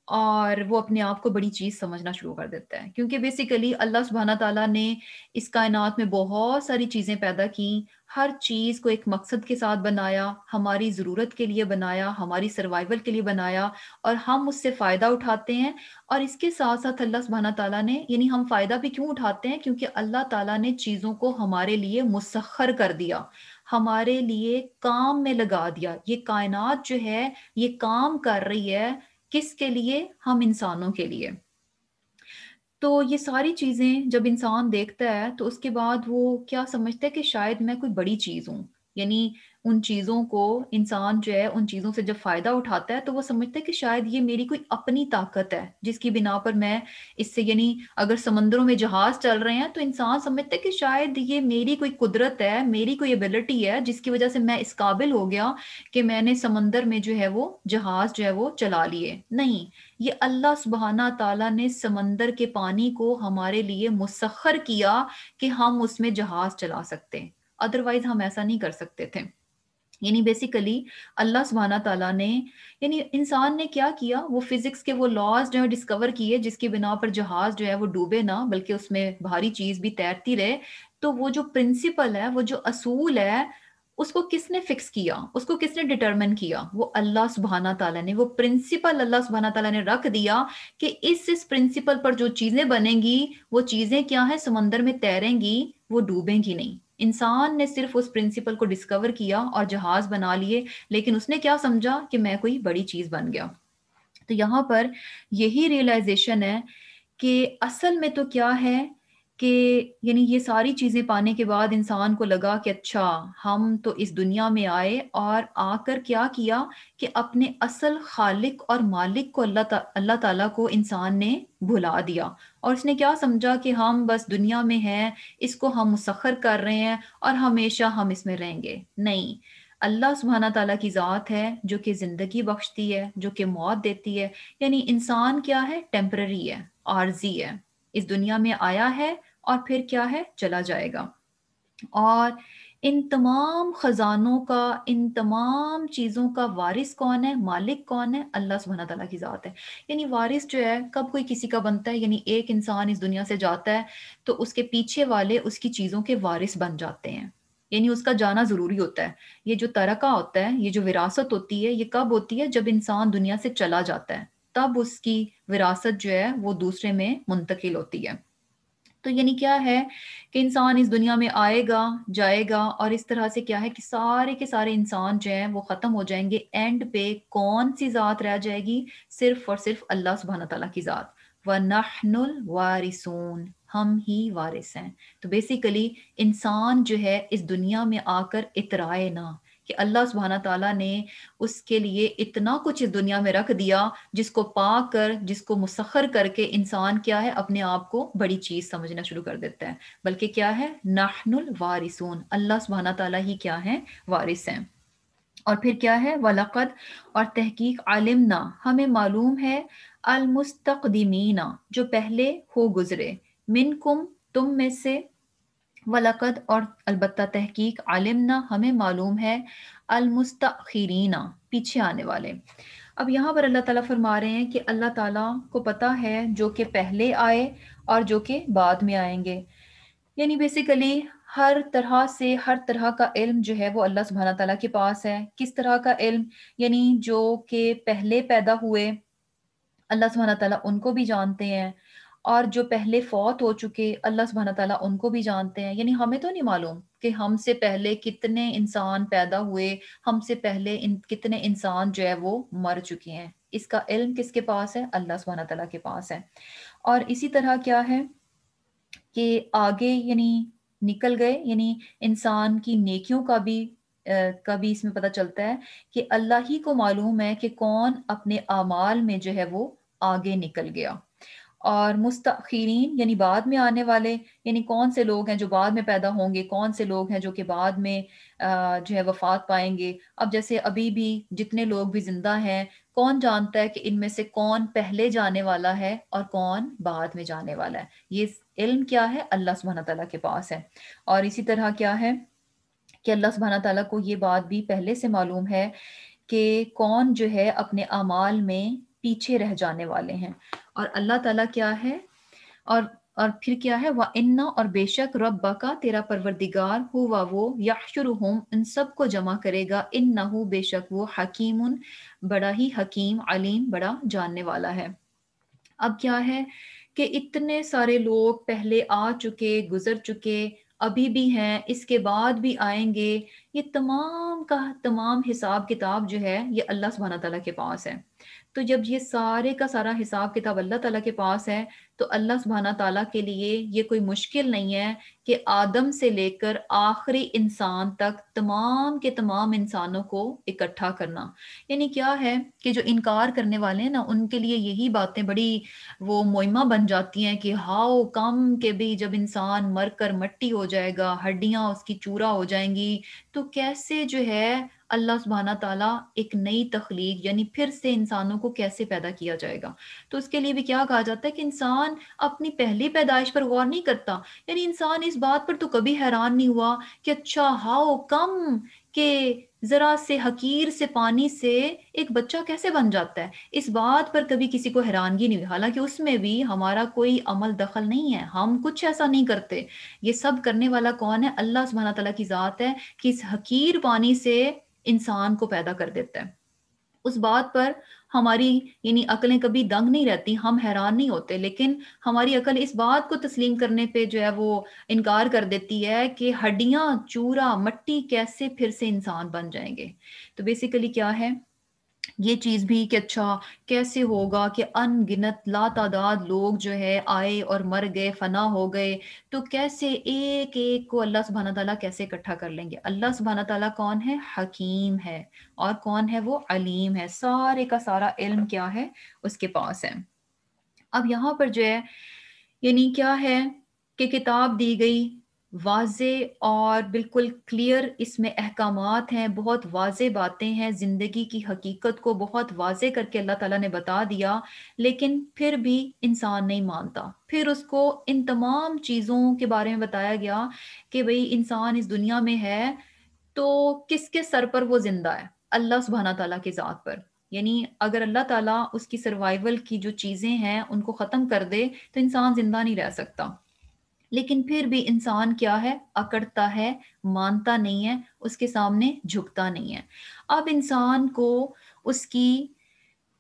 [SPEAKER 1] اور وہ اپنے آپ کو بڑی چیز سمجھنا شروع کر دیتا ہے، کیونکہ بیسیکلی اللہ سبحانہ تعالیٰ نے اس کائنات میں بہت ساری چیزیں پیدا کی، ہر چیز کو ایک مقصد کے ساتھ بنایا، ہماری ضرورت کے لیے بنایا، ہماری سروائیول کے لیے بنایا، اور ہم اس سے فائدہ اٹھاتے ہیں. اور اس کے ساتھ ساتھ اللہ سبحانہ تعالیٰ نے، یعنی ہم فائدہ بھی کیوں اٹھاتے ہیں؟ کیونکہ اللہ تعالیٰ نے چیزوں کو ہمارے لیے مسخر کر دیا، ہمارے لیے کام میں لگا دیا. یہ کائنات جو ہے یہ کام کر رہی ہے، کس کے لیے؟ ہم انسانوں کے لیے. تو یہ ساری چیزیں جب انسان دیکھتا ہے تو اس کے بعد وہ کیا سمجھتا ہے کہ شاید میں کوئی بڑی چیز ہوں. یعنی ان چیزوں کو انسان جو ہے ان چیزوں سے جب فائدہ اٹھاتا ہے تو وہ سمجھتا ہے کہ شاید یہ میری کوئی اپنی طاقت ہے جس کی بنا پر میں اس سے، یعنی اگر سمندروں میں جہاز چل رہے ہیں تو انسان سمجھتا ہے کہ شاید یہ میری کوئی قدرت ہے، میری کوئی ایبلٹی ہے جس کی وجہ سے میں اس قابل ہو گیا کہ میں نے سمندر میں جو ہے وہ جہاز جو ہے وہ چلا لیے. نہیں، یہ اللہ سبحانہ تعالیٰ نے سمندر کے پانی کو ہمارے لیے مسخر کیا کہ ہم اس میں جہاز چلا سکتے ہیں، ادروائز ہم ایسا نہیں کر سکتے تھے. یعنی بیسیکلی اللہ سبحانہ تعالیٰ نے، یعنی انسان نے کیا کیا؟ وہ فزکس کے وہ لاز جو ہے ڈسکور کیے جس کی بنا پر جہاز جو ہے وہ ڈوبے نہ بلکہ اس میں بھاری چیز بھی تیرتی رہے. تو وہ جو پرنسپل ہے، وہ جو اصول ہے، اس کو کس نے فکس کیا؟ اس کو کس نے ڈٹرمن کیا؟ وہ اللہ سبحانہ تعالیٰ نے. وہ پرنسپل اللہ سبحانہ تعالیٰ نے رکھ دیا کہ اس پرنسپل پر جو چیزیں بنیں گی وہ چیزیں کیا ہیں؟ سمندر میں تیریں گی، وہ ڈوبیں گی نہیں. انسان نے صرف اس پرنسپل کو ڈسکور کیا اور جہاز بنا لیے، لیکن اس نے کیا سمجھا کہ میں کوئی بڑی چیز بن گیا. تو یہاں پر یہی ریئلائزیشن ہے کہ اصل میں تو کیا ہے کہ یعنی یہ ساری چیزیں پانے کے بعد انسان کو لگا کہ اچھا ہم تو اس دنیا میں آئے اور آ کر کیا کیا کہ اپنے اصل خالق اور مالک کو اللہ تعالیٰ کو انسان نے بھلا دیا، اور اس نے کیا سمجھا کہ ہم بس دنیا میں ہیں، اس کو ہم مسخر کر رہے ہیں اور ہمیشہ ہم اس میں رہیں گے۔ نہیں، اللہ سبحانہ تعالیٰ کی ذات ہے جو کہ زندگی بخشتی ہے، جو کہ موت دیتی ہے۔ یعنی انسان کیا ہے؟ ٹیمپرری ہے، عارضی ہے، اس دنیا میں آیا ہے اور پھر کیا ہے؟ چلا جائے گا۔ اور ان تمام خزانوں کا، ان تمام چیزوں کا وارث کون ہے؟ مالک کون ہے؟ اللہ سبحانہ تعالیٰ کی ذات ہے۔ یعنی وارث جو ہے کب کوئی کسی کا بنتا ہے؟ یعنی ایک انسان اس دنیا سے جاتا ہے تو اس کے پیچھے والے اس کی چیزوں کے وارث بن جاتے ہیں، یعنی اس کا جانا ضروری ہوتا ہے۔ یہ جو ترکہ ہوتا ہے، یہ جو وراثت ہوتی ہے، یہ کب ہوتی ہے؟ جب انسان دنیا سے چلا جاتا ہے، تب اس کی وراثت جو ہے وہ دوسرے میں منتقل ہوتی ہے۔ تو یعنی کیا ہے کہ انسان اس دنیا میں آئے گا، جائے گا، اور اس طرح سے کیا ہے کہ سارے کے سارے انسان جو ہیں وہ ختم ہو جائیں گے۔ اینڈ پہ کون سی ذات رہ جائے گی؟ صرف اور صرف اللہ سبحانہ تعالیٰ کی ذات۔ وَنَحْنُ الْوَارِثُونَ، ہم ہی وارث ہیں۔ تو بیسیکلی انسان جو ہے اس دنیا میں آ کر اترائے نہ، کہ اللہ سبحانہ تعالیٰ نے اس کے لیے اتنا کچھ اس دنیا میں رکھ دیا جس کو پا کر، جس کو مسخر کر کے انسان کیا ہے؟ اپنے آپ کو بڑی چیز سمجھنا شروع کر دیتا ہے۔ بلکہ کیا ہے؟ نحن الوارثون، اللہ سبحانہ تعالیٰ ہی کیا ہیں؟ وارث ہیں۔ اور پھر کیا ہے؟ وَلَقَدْ، اور تحقیق، علمنا، ہمیں معلوم ہے، المستقدمین، جو پہلے ہو گزرے، منکم، تم میں سے، وَلَقَدْ، اور البتہ تحقیق، علمنا، ہمیں معلوم ہے، المستأخرین، پیچھے آنے والے۔ اب یہاں پر اللہ تعالیٰ فرما رہے ہیں کہ اللہ تعالیٰ کو پتہ ہے جو کہ پہلے آئے اور جو کہ بعد میں آئیں گے۔ یعنی بیسیکلی ہر طرح سے، ہر طرح کا علم جو ہے وہ اللہ سبحانہ تعالیٰ کے پاس ہے۔ کس طرح کا علم؟ یعنی جو کہ پہلے پیدا ہوئے، اللہ سبحانہ تعالیٰ ان کو بھی جانتے ہیں، اور جو پہلے فوت ہو چکے اللہ سبحانہ تعالیٰ ان کو بھی جانتے ہیں۔ یعنی ہمیں تو نہیں معلوم کہ ہم سے پہلے کتنے انسان پیدا ہوئے، ہم سے پہلے کتنے انسان جو ہے وہ مر چکے ہیں۔ اس کا علم کس کے پاس ہے؟ اللہ سبحانہ تعالیٰ کے پاس ہے۔ اور اسی طرح کیا ہے کہ آگے یعنی نکل گئے، یعنی انسان کی نیکیوں کا بھی کبھی اس میں پتہ چلتا ہے کہ اللہ ہی کو معلوم ہے کہ کون اپنے اعمال میں جو ہے وہ آگے نکل گیا۔ اور مستاخرین یعنی بعد میں آنے والے، یعنی کون سے لوگ ہیں جو بعد میں پیدا ہوں گے، کون سے لوگ ہیں جو کہ بعد میں جو ہے وفات پائیں گے۔ اب جیسے ابھی بھی جتنے لوگ بھی زندہ ہیں، کون جانتا ہے کہ ان میں سے کون پہلے جانے والا ہے اور کون بعد میں جانے والا ہے؟ یہ علم کیا ہے؟ اللہ سبحانہ تعالیٰ کے پاس ہے۔ اور اسی طرح کیا ہے کہ اللہ سبحانہ تعالیٰ کو یہ بات بھی پہلے سے معلوم ہے کہ کون جو ہے اپنے اعمال میں پیچھے رہ جانے والے ہیں۔ اور اللہ تعالیٰ کیا ہے؟ اور پھر کیا ہے؟ وَإِنَّ، اور بے شک، ربک، تیرا پروردگار، ہوا وہ، یحشرہم، ان سب کو جمع کرے گا، انہ، بے شک وہ، حکیم، بڑا ہی حکیم، علیم، بڑا جاننے والا ہے۔ اب کیا ہے کہ اتنے سارے لوگ پہلے آ چکے، گزر چکے، ابھی بھی ہیں، اس کے بعد بھی آئیں گے، یہ تمام کا تمام حساب کتاب جو ہے یہ اللہ سبحانہ تعالیٰ کے پاس ہے۔ تو جب یہ سارے کا سارا حساب کتاب اللہ تعالیٰ کے پاس ہے تو اللہ سبحانہ تعالیٰ کے لیے یہ کوئی مشکل نہیں ہے کہ آدم سے لے کر آخری انسان تک تمام کے تمام انسانوں کو اکٹھا کرنا۔ یعنی کیا ہے کہ جو انکار کرنے والے ہیں نا، ان کے لیے یہی باتیں بڑی وہ مہمہ بن جاتی ہیں کہ ہاؤ کم کہ بھی جب انسان مر کر مٹی ہو جائے گا، ہڈیاں اس کی چورا ہو جائیں گی، تو کیسے جو ہے اللہ سبحانہ تعالیٰ ایک نئی تخلیق یعنی پھر سے انسانوں کو کیسے پیدا کیا جائے گا؟ تو اس کے لیے بھی کیا کہا جاتا ہے کہ انسان اپنی پہلی پیدائش پر غور نہیں کرتا۔ یعنی انسان اس بات پر تو کبھی حیران نہیں ہوا کہ اچھا ہاؤ کم کہ ذرا سے حقیر سے پانی سے ایک بچہ کیسے بن جاتا ہے، اس بات پر کبھی کسی کو حیرانگی نہیں ہوئی، حالانکہ اس میں بھی ہمارا کوئی عمل دخل نہیں ہے، ہم کچھ ایسا نہیں کرتے۔ یہ سب کرنے والا کون ہے؟ اللہ سبحانہ تعالیٰ کی ذات ہے کہ اس حقیر پانی سے انسان کو پیدا کر دیتا ہے۔ اس بات پر ہماری یعنی عقلیں کبھی دنگ نہیں رہتی، ہم حیران نہیں ہوتے، لیکن ہماری عقل اس بات کو تسلیم کرنے پہ جو ہے وہ انکار کر دیتی ہے کہ ہڈیاں چورا مٹی کیسے پھر سے انسان بن جائیں گے۔ تو بیسیکلی کیا ہے یہ چیز بھی کہ اچھا کیسے ہوگا کہ ان گنت لا تعداد لوگ جو ہے آئے اور مر گئے، فنا ہو گئے، تو کیسے ایک ایک کو اللہ سبحانہ تعالیٰ کیسے اکٹھا کر لیں گے؟ اللہ سبحانہ تعالیٰ کون ہے؟ حکیم ہے، اور کون ہے وہ؟ علیم ہے، سارے کا سارا علم کیا ہے؟ اس کے پاس ہے۔ اب یہاں پر جو ہے یعنی کیا ہے کہ کتاب دی گئی، واضح اور بالکل کلیئر اس میں احکامات ہیں، بہت واضح باتیں ہیں، زندگی کی حقیقت کو بہت واضح کر کے اللہ تعالیٰ نے بتا دیا، لیکن پھر بھی انسان نہیں مانتا۔ پھر اس کو ان تمام چیزوں کے بارے میں بتایا گیا کہ بھئی انسان اس دنیا میں ہے تو کس کے سر پر وہ زندہ ہے؟ اللہ سبحانہ تعالیٰ کی ذات پر۔ یعنی اگر اللہ تعالیٰ اس کی سروائیول کی جو چیزیں ہیں ان کو ختم کر دے تو انسان زندہ نہیں رہ سکتا، لیکن پھر بھی انسان کیا ہے؟ اکڑتا ہے، مانتا نہیں ہے، اس کے سامنے جھکتا نہیں ہے۔ اب انسان کو اس کی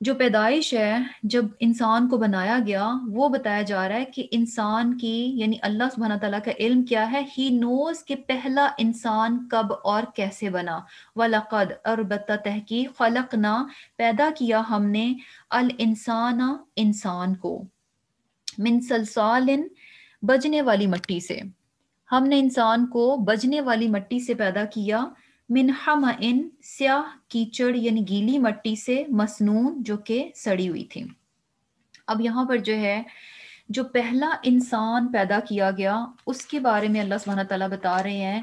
[SPEAKER 1] جو پیدائش ہے، جب انسان کو بنایا گیا، وہ بتایا جا رہا ہے کہ انسان کی یعنی اللہ سبحانہ تعالیٰ کا علم کیا ہے؟ ہی نوز کہ پہلا انسان کب اور کیسے بنا۔ وَلَقَدْ البتہ تحقیق خلقنا پیدا کیا ہم نے الانسان انسان کو من صلصال بجنے والی مٹی سے، ہم نے انسان کو بجنے والی مٹی سے پیدا کیا، من حمئن سیاہ کیچڑ یعنی گیلی مٹی سے، مسنون جو کہ سڑی ہوئی تھی۔ اب یہاں پر جو ہے جو پہلا انسان پیدا کیا گیا اس کے بارے میں اللہ سبحانہ تعالیٰ بتا رہے ہیں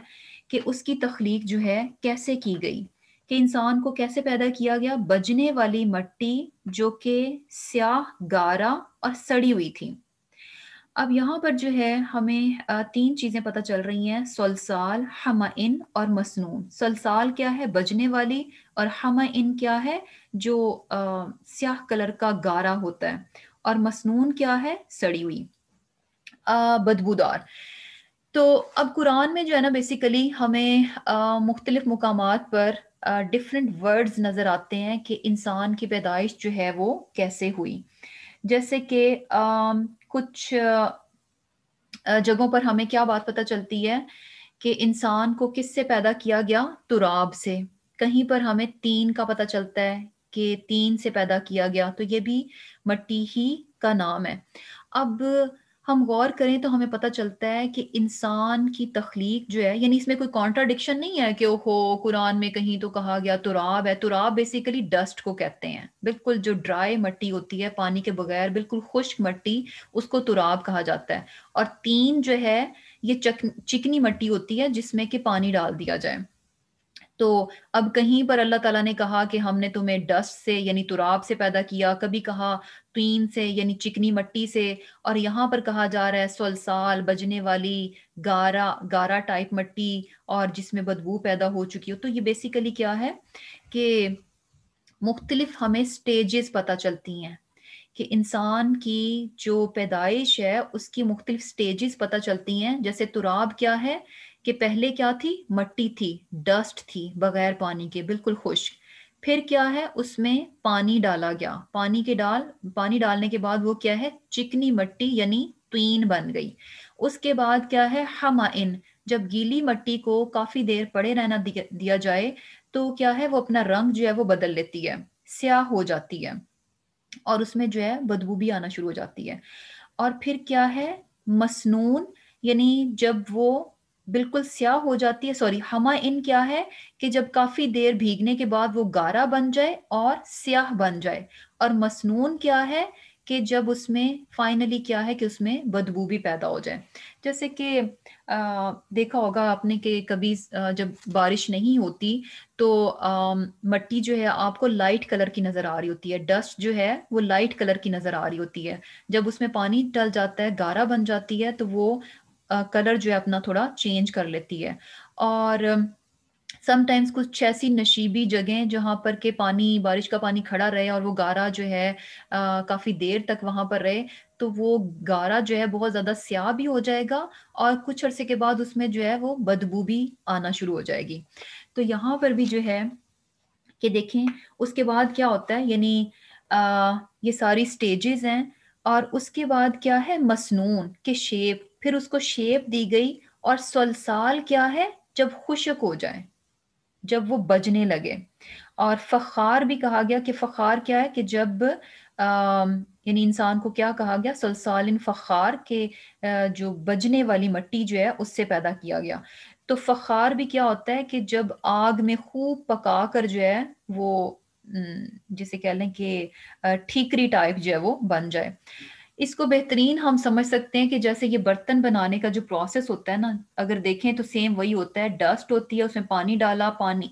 [SPEAKER 1] کہ اس کی تخلیق جو ہے کیسے کی گئی، کہ انسان کو کیسے پیدا کیا گیا؟ بجنے والی مٹی جو کہ سیاہ، گارا اور سڑی ہوئی تھی۔ اب یہاں پر جو ہے ہمیں تین چیزیں پتہ چل رہی ہیں، سلسال، حمئن اور مسنون۔ سلسال کیا ہے؟ بجنے والی، اور حمئن کیا ہے؟ جو سیاہ کلر کا گارا ہوتا ہے، اور مسنون کیا ہے؟ سڑی ہوئی، بدبودار۔ تو اب قرآن میں جو ہے نا بیسیکلی ہمیں مختلف مقامات پر ڈفرینٹ ورڈز نظر آتے ہیں کہ انسان کی پیدائش جو ہے وہ کیسے ہوئی۔ جیسے کہ کچھ جگہوں پر ہمیں کیا بات پتہ چلتی ہے کہ انسان کو کس سے پیدا کیا گیا؟ تراب سے۔ کہیں پر ہمیں تین کا پتہ چلتا ہے کہ تین سے پیدا کیا گیا، تو یہ بھی مٹی ہی کا نام ہے۔ اب ہم غور کریں تو ہمیں پتہ چلتا ہے کہ انسان کی تخلیق جو ہے یعنی اس میں کوئی کانٹراڈکشن نہیں ہے کہ اوہو قرآن میں کہیں تو کہا گیا تراب ہے۔ تراب بیسیکلی ڈسٹ کو کہتے ہیں، بالکل جو ڈرائی مٹی ہوتی ہے پانی کے بغیر، بالکل خشک مٹی، اس کو تراب کہا جاتا ہے۔ اور تین جو ہے یہ چکنی مٹی ہوتی ہے جس میں کہ پانی ڈال دیا جائے۔ تو اب کہیں پر اللہ تعالیٰ نے کہا کہ ہم نے تمہیں ڈسٹ سے یعنی تراب سے پیدا کیا، کبھی کہا طین سے یعنی چکنی مٹی سے، اور یہاں پر کہا جا رہا ہے سلسال، بجنے والی، گارا، گارا ٹائپ مٹی، اور جس میں بدبو پیدا ہو چکی ہو۔ تو یہ بیسیکلی کیا ہے کہ مختلف ہمیں سٹیجز پتہ چلتی ہیں کہ انسان کی جو پیدائش ہے اس کی مختلف سٹیجز پتہ چلتی ہیں۔ جیسے تراب کیا ہے کہ پہلے کیا تھی؟ مٹی تھی، ڈسٹ تھی بغیر پانی کے، بالکل خشک۔ پھر کیا ہے؟ اس میں پانی ڈالا گیا، پانی ڈالنے کے بعد وہ کیا ہے؟ چکنی مٹی یعنی طین بن گئی۔ اس کے بعد کیا ہے؟ حمائن، جب گیلی مٹی کو کافی دیر پڑے رہنا دیا جائے تو کیا ہے؟ وہ اپنا رنگ جو ہے وہ بدل لیتی ہے، سیاہ ہو جاتی ہے، اور اس میں جو ہے بدبو بھی آنا شروع ہو جاتی ہے۔ اور پھر کیا ہے؟ مسنون، یعنی جب وہ بالکل سیاہ ہو جاتی ہے، سوری ہما ان کیا ہے کہ جب کافی دیر بھیگنے کے بعد وہ گارا بن جائے اور سیاہ بن جائے۔ اور مسنون کیا ہے کہ جب اس میں فائنلی کیا ہے کہ اس میں بدبو بھی پیدا ہو جائے۔ جیسے کہ دیکھا ہوگا آپ نے کہ کبھی جب بارش نہیں ہوتی تو مٹی جو ہے آپ کو لائٹ کلر کی نظر آ رہی ہوتی ہے، ڈسٹ جو ہے وہ لائٹ کلر کی نظر آ رہی ہوتی ہے۔ جب اس میں پانی ڈل جاتا ہے، گارا بن جاتی ہے، تو وہ کلر جو ہے اپنا تھوڑا چینج کر لیتی ہے۔ اور سم ٹائمز کچھ ایسی نشیبی جگہیں جہاں پر کہ پانی، بارش کا پانی کھڑا رہے اور وہ گارا جو ہے کافی دیر تک وہاں پر رہے، تو وہ گارا جو ہے بہت زیادہ سیاہ بھی ہو جائے گا، اور کچھ عرصے کے بعد اس میں جو ہے وہ بدبو بھی آنا شروع ہو جائے گی۔ تو یہاں پر بھی جو ہے کہ دیکھیں اس کے بعد کیا ہوتا ہے، یعنی یہ ساری سٹیجز ہیں۔ اور اس کے بعد کیا ہے؟ مسنون کے شیپ، پھر اس کو شیپ دی گئی۔ اور سلسال کیا ہے؟ جب خشک ہو جائے، جب وہ بجنے لگے. اور فخار بھی کہا گیا کہ فخار کیا ہے کہ جب یعنی انسان کو کیا کہا گیا، سلسال فخار، کہ جو بجنے والی مٹی جو ہے اس سے پیدا کیا گیا. تو فخار بھی کیا ہوتا ہے کہ جب آگ میں خوب پکا کر جو ہے وہ جسے کہہ لیں کہ ٹھیکری ٹائپ جو ہے وہ بن جائے. اس کو بہترین ہم سمجھ سکتے ہیں کہ جیسے یہ برتن بنانے کا جو پروسیس ہوتا ہے نا، اگر دیکھیں تو سیم وہی ہوتا ہے. ڈسٹ ہوتی ہے، اس میں پانی ڈالا، پانی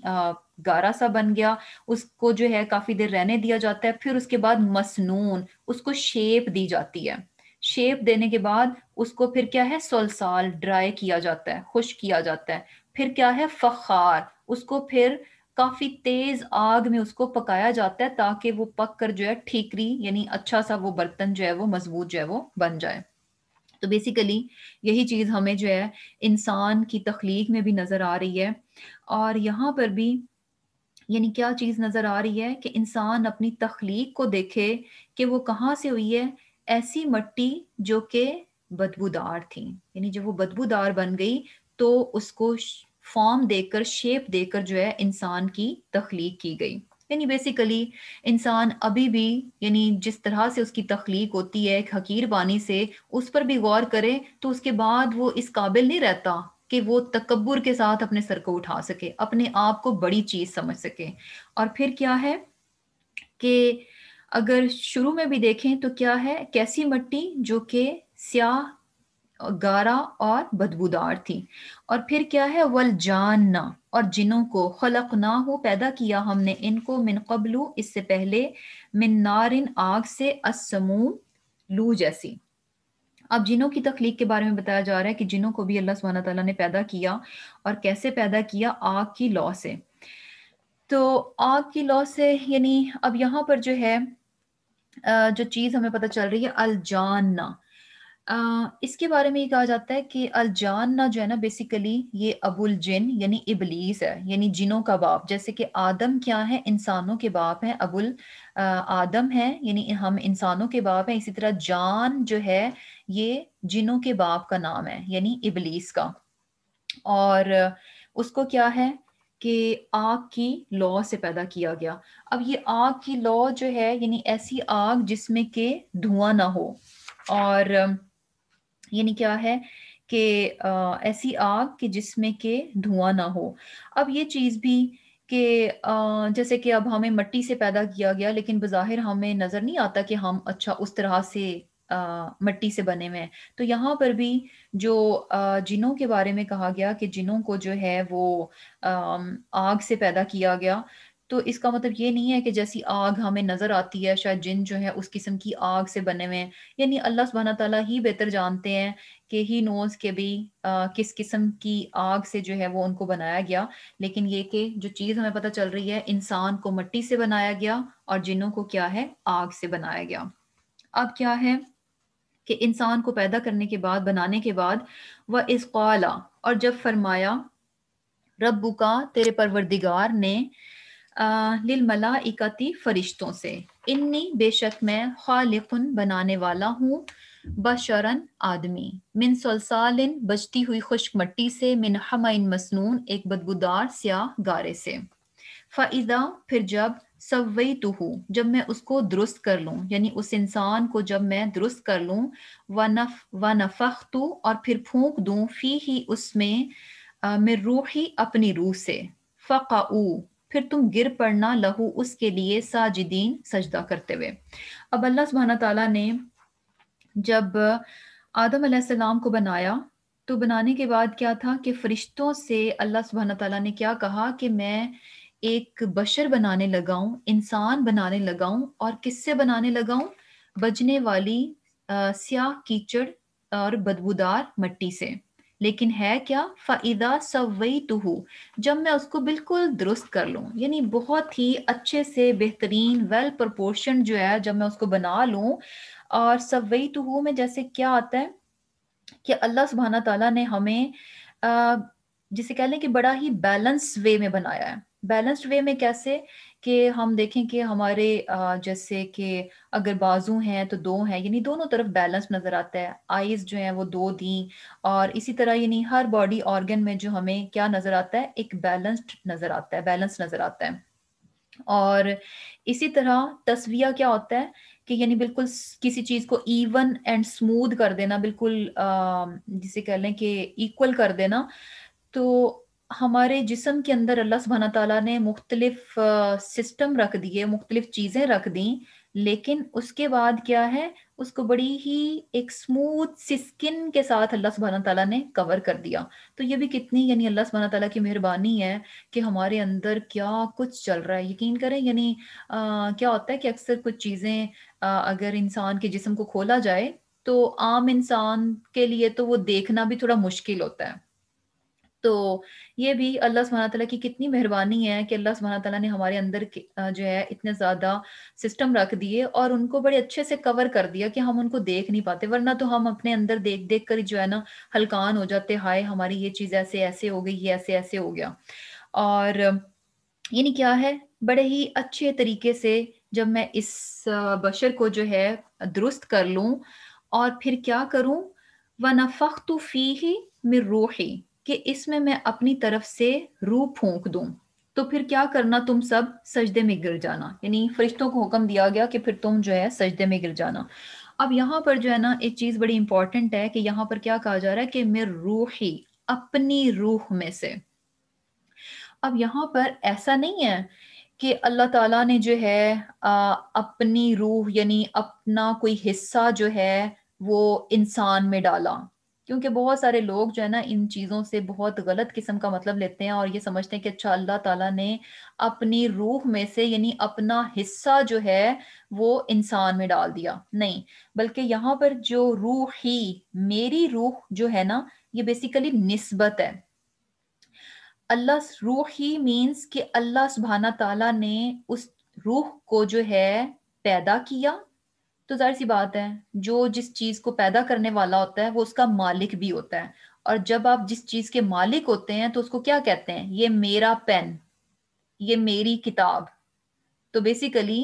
[SPEAKER 1] گارا سا بن گیا، اس کو جو ہے کافی دیر رہنے دیا جاتا ہے، پھر اس کے بعد مسنون اس کو شیپ دی جاتی ہے. شیپ دینے کے بعد اس کو پھر کیا ہے، سلسال ڈرائی کیا جاتا ہے، خشک کیا جاتا ہے. پھر کیا ہے، فخار، اس کو پھر کافی تیز آگ میں اس کو پکایا جاتا ہے تاکہ وہ پک کر جو ہے ٹھیکری یعنی اچھا سا وہ برتن جو ہے وہ مضبوط جو ہے وہ بن جائے. تو بیسیکلی یہی چیز ہمیں جو ہے انسان کی تخلیق میں بھی نظر آ رہی ہے. اور یہاں پر بھی یعنی کیا چیز نظر آ رہی ہے کہ انسان اپنی تخلیق کو دیکھے کہ وہ کہاں سے ہوئی ہے. ایسی مٹی جو کہ بدبودار تھی، یعنی جب وہ بدبودار بن گئی تو اس کو فارم دے کر، شیپ دے کر جو ہے انسان کی تخلیق کی گئی. یعنی بیسیکلی انسان ابھی بھی یعنی جس طرح سے اس کی تخلیق ہوتی ہے ایک حقیر پانی سے، اس پر بھی غور کرے تو اس کے بعد وہ اس قابل نہیں رہتا کہ وہ تکبر کے ساتھ اپنے سر کو اٹھا سکے، اپنے آپ کو بڑی چیز سمجھ سکے. اور پھر کیا ہے کہ اگر شروع میں بھی دیکھیں تو کیا ہے، کیسی مٹی جو کہ سیاہ، گارا اور بدبودار تھی. اور پھر کیا ہے، والجاننا، اور جنوں کو، خلقناہ پیدا کیا ہم نے ان کو، من قبل اس سے پہلے، من نارن آگ سے، السموم لو جیسی. اب جنوں کی تخلیق کے بارے میں بتایا جا رہا ہے کہ جنوں کو بھی اللہ سبحانہ تعالیٰ نے پیدا کیا. اور کیسے پیدا کیا، آگ کی لو سے. تو آگ کی لو سے یعنی اب یہاں پر جو ہے جو چیز ہمیں پتہ چل رہی ہے، الجاننا، اس کے بارے میں یہ کہا جاتا ہے کہ الجاننا جو ہے نا بیسیکلی یہ ابو الجن یعنی ابلیس ہے، یعنی جنوں کا باپ. جیسے کہ آدم کیا ہے، انسانوں کے باپ ہیں، آدم ہے یعنی ہم انسانوں کے باپ ہیں. اسی طرح جان جو ہے یہ جنوں کے باپ کا نام ہے یعنی ابلیس کا. اور اس کو کیا ہے کہ آگ کی لو سے پیدا کیا گیا. اب یہ آگ کی لو جو ہے یعنی ایسی آگ جس میں کہ دھواں نہ ہو، اور یعنی کیا ہے کہ ایسی آگ کہ جس میں کہ دھواں نہ ہو. اب یہ چیز بھی کہ جیسے کہ اب ہمیں مٹی سے پیدا کیا گیا، لیکن بظاہر ہمیں نظر نہیں آتا کہ ہم اچھا اس طرح سے مٹی سے بنے ہوئے ہیں. تو یہاں پر بھی جو جنوں کے بارے میں کہا گیا کہ جنوں کو جو ہے وہ آگ سے پیدا کیا گیا، تو اس کا مطلب یہ نہیں ہے کہ جیسی آگ ہمیں نظر آتی ہے شاید جن جو ہے اس قسم کی آگ سے بنے ہوئے ہیں. یعنی اللہ سبحانہ تعالیٰ ہی بہتر جانتے ہیں کہ ہی نوز کے بھی کس قسم کی آگ سے جو ہے وہ ان کو بنایا گیا. لیکن یہ کہ جو چیز ہمیں پتہ چل رہی ہے، انسان کو مٹی سے بنایا گیا اور جنوں کو کیا ہے، آگ سے بنایا گیا. اب کیا ہے کہ انسان کو پیدا کرنے کے بعد، بنانے کے بعد، وَإِذْ قَالَ، اور جب فرمایا، ربک، تیرے پروردگار نے، للملائکتی، فرشتوں سے، انی، بے شک میں، خالقن، بنانے والا ہوں، بشرن، آدمی، من صلصال، بجتی ہوئی خشک مٹی سے، من حمإ مسنون، ایک بدبودار سیاہ گارے سے. فَإِذَا، پھر جب، سویتہ، جب میں اس کو درست کر لوں، یعنی اس انسان کو جب میں درست کر لوں، وَنَفَخْتُ، اور پھر پھونک دوں، فیہ، اس میں، من روحی، اپنی روح سے، فَقَعُوا، پھر تم گر پڑنا، لہو، اس کے لیے، ساجدین، سجدہ کرتے ہوئے. اب اللہ سبحانہ تعالیٰ نے جب آدم علیہ السلام کو بنایا تو بنانے کے بعد کیا تھا کہ فرشتوں سے اللہ سبحانہ تعالیٰ نے کیا کہا کہ میں ایک بشر بنانے لگا ہوں، انسان بنانے لگا ہوں. اور کس سے بنانے لگا ہوں؟ بجنے والی سیاہ کیچڑ اور بدبودار مٹی سے. لیکن ہے کیا، فَإِذَا سَوَّيْتُهُ، جب میں اس کو بالکل درست کر لوں، یعنی بہت ہی اچھے سے بہترین ویل پرپورشن جو ہے جب میں اس کو بنا لوں. اور سَوَّيْتُهُ میں جیسے کیا آتا ہے کہ اللہ سبحانہ تعالیٰ نے ہمیں جسے کہہ لیں کہ بڑا ہی بیلنس وے میں بنایا ہے. بیلنسڈ وے میں کیسے؟ کہ ہم دیکھیں کہ ہمارے جیسے کہ اگر بازو ہیں تو دو ہیں، یعنی دونوں طرف بیلنس نظر آتا ہے. آئیز جو ہیں وہ دو دیں، اور اسی طرح یعنی ہر باڈی آرگن میں جو ہمیں کیا نظر آتا ہے، ایک بیلنسڈ نظر آتا ہے، بیلنس نظر آتا ہے. اور اسی طرح تسویہ کیا ہوتا ہے کہ یعنی بالکل کسی چیز کو ایون اینڈ سموتھ کر دینا، بالکل جسے کہہ لیں کہ ایکول کر دینا. تو ہمارے جسم کے اندر اللہ سبحانہ تعالیٰ نے مختلف سسٹم رکھ دیے، مختلف چیزیں رکھ دیں، لیکن اس کے بعد کیا ہے، اس کو بڑی ہی ایک سموتھ سی سکن کے ساتھ اللہ سبحانہ تعالیٰ نے کور کر دیا. تو یہ بھی کتنی یعنی اللہ سبحانہ تعالیٰ کی مہربانی ہے کہ ہمارے اندر کیا کچھ چل رہا ہے. یقین کریں یعنی کیا ہوتا ہے کہ اکثر کچھ چیزیں اگر انسان کے جسم کو کھولا جائے تو عام انسان کے لیے تو وہ دیکھنا بھی تھوڑا مشکل ہوتا ہے. تو یہ بھی اللہ سبحانہ تعالیٰ کی کتنی مہربانی ہے کہ اللہ سبحانہ تعالیٰ نے ہمارے اندر جو ہے اتنے زیادہ سسٹم رکھ دیے اور ان کو بڑے اچھے سے کور کر دیا کہ ہم ان کو دیکھ نہیں پاتے. ورنہ تو ہم اپنے اندر دیکھ دیکھ کر جو ہے نا ہلکان ہو جاتے، ہائے ہماری یہ چیز ایسے ایسے ہو گئی، یہ ایسے ایسے ہو گیا. اور یعنی کیا ہے، بڑے ہی اچھے طریقے سے جب میں اس بشر کو جو ہے درست کر لوں اور پھر کیا کروں، وَنَفَخْتُ فِيهِ مِن رُوحِي، کہ اس میں اپنی طرف سے روح پھونک دوں. تو پھر کیا کرنا، تم سب سجدے میں گر جانا. یعنی فرشتوں کو حکم دیا گیا کہ پھر تم جو ہے سجدے میں گر جانا. اب یہاں پر جو ہے نا ایک چیز بڑی امپورٹنٹ ہے کہ یہاں پر کیا کہا جا رہا ہے کہ مِن روحی، اپنی روح میں سے. اب یہاں پر ایسا نہیں ہے کہ اللہ تعالیٰ نے جو ہے اپنی روح یعنی اپنا کوئی حصہ جو ہے وہ انسان میں ڈالا. کیونکہ بہت سارے لوگ جو ہے نا ان چیزوں سے بہت غلط قسم کا مطلب لیتے ہیں اور یہ سمجھتے ہیں کہ اچھا اللہ تعالیٰ نے اپنی روح میں سے یعنی اپنا حصہ جو ہے وہ انسان میں ڈال دیا. نہیں، بلکہ یہاں پر جو روح ہی، میری روح جو ہے نا، یہ بیسیکلی نسبت ہے. اللہ روح ہی مینس کہ اللہ سبحانہ تعالیٰ نے اس روح کو جو ہے پیدا کیا. تو ظاہر سی بات ہے جو جس چیز کو پیدا کرنے والا ہوتا ہے وہ اس کا مالک بھی ہوتا ہے. اور جب آپ جس چیز کے مالک ہوتے ہیں تو اس کو کیا کہتے ہیں، یہ میرا پین، یہ میری کتاب. تو بیسیکلی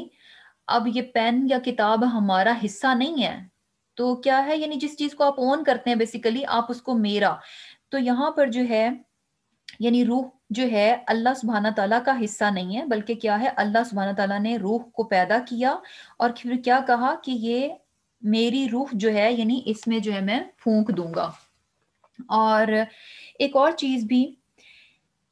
[SPEAKER 1] اب یہ پین یا کتاب ہمارا حصہ نہیں ہے. تو کیا ہے، یعنی جس چیز کو آپ اون کرتے ہیں بیسیکلی آپ اس کو میرا. تو یہاں پر جو ہے یعنی روح جو ہے اللہ سبحانہ تعالیٰ کا حصہ نہیں ہے، بلکہ کیا ہے، اللہ سبحانہ تعالیٰ نے روح کو پیدا کیا اور پھر کیا کہا کہ یہ میری روح جو ہے یعنی اس میں جو ہے میں پھونک دوں گا. اور ایک اور چیز بھی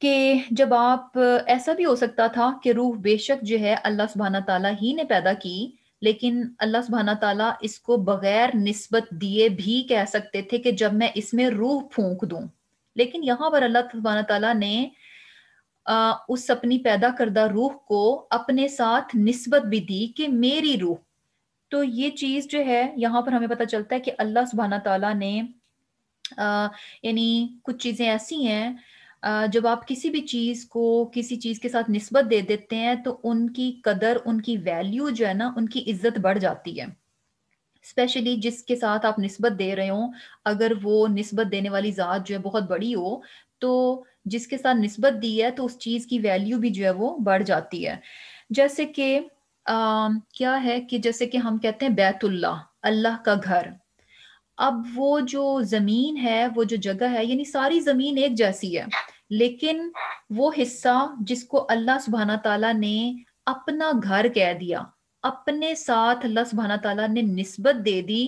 [SPEAKER 1] کہ جب آپ ایسا بھی ہو سکتا تھا کہ روح بے شک جو ہے اللہ سبحانہ تعالیٰ ہی نے پیدا کی، لیکن اللہ سبحانہ تعالیٰ اس کو بغیر نسبت دیے بھی کہہ سکتے تھے کہ جب میں اس میں روح پھونک دوں. لیکن یہاں پر اللہ سبحانہ تعالیٰ نے اس اپنی پیدا کردہ روح کو اپنے ساتھ نسبت بھی دی کہ میری روح. تو یہ چیز جو ہے یہاں پر ہمیں پتہ چلتا ہے کہ اللہ سبحانہ تعالیٰ نے یعنی کچھ چیزیں ایسی ہیں جب آپ کسی بھی چیز کو کسی چیز کے ساتھ نسبت دے دیتے ہیں تو ان کی قدر، ان کی ویلیو جو ہے نا، ان کی عزت بڑھ جاتی ہے. اسپیشلی جس کے ساتھ آپ نسبت دے رہے ہوں، اگر وہ نسبت دینے والی ذات جو ہے بہت بڑی ہو تو جس کے ساتھ نسبت دی ہے تو اس چیز کی ویلیو بھی جو ہے وہ بڑھ جاتی ہے. جیسے کہ کیا ہے کہ جیسے کہ ہم کہتے ہیں بیت اللہ، اللہ کا گھر. اب وہ جو زمین ہے، وہ جو جگہ ہے، یعنی ساری زمین ایک جیسی ہے، لیکن وہ حصہ جس کو اللہ سبحانہ تعالیٰ نے اپنا گھر کہہ دیا، اپنے ساتھ اللہ سبحانہ تعالیٰ نے نسبت دے دی،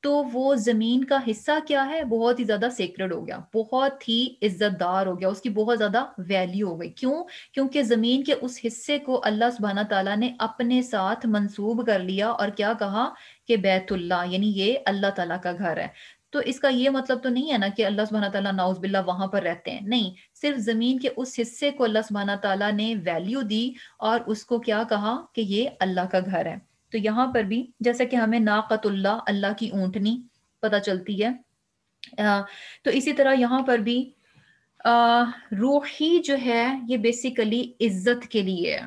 [SPEAKER 1] تو وہ زمین کا حصہ کیا ہے، بہت ہی زیادہ سیکرڈ ہو گیا، بہت ہی عزت دار ہو گیا، اس کی بہت زیادہ ویلیو ہو گئی. کیوں؟ کیونکہ زمین کے اس حصے کو اللہ سبحانہ تعالیٰ نے اپنے ساتھ منسوب کر لیا اور کیا کہا کہ بیت اللہ، یعنی یہ اللہ تعالیٰ کا گھر ہے. تو اس کا یہ مطلب تو نہیں ہے نا کہ اللہ سبحانہ تعالیٰ نعوذ باللہ وہاں پر رہتے ہیں، نہیں، صرف زمین کے اس حصے کو اللہ سبحانہ تعالیٰ نے ویلیو دی اور اس کو کیا کہا کہ یہ اللہ کا گھر ہے. تو یہاں پر بھی جیسا کہ ہمیں ناقۃ اللہ، اللہ کی اونٹنی پتہ چلتی ہے، تو اسی طرح یہاں پر بھی روحی جو ہے یہ بیسیکلی عزت کے لیے ہے.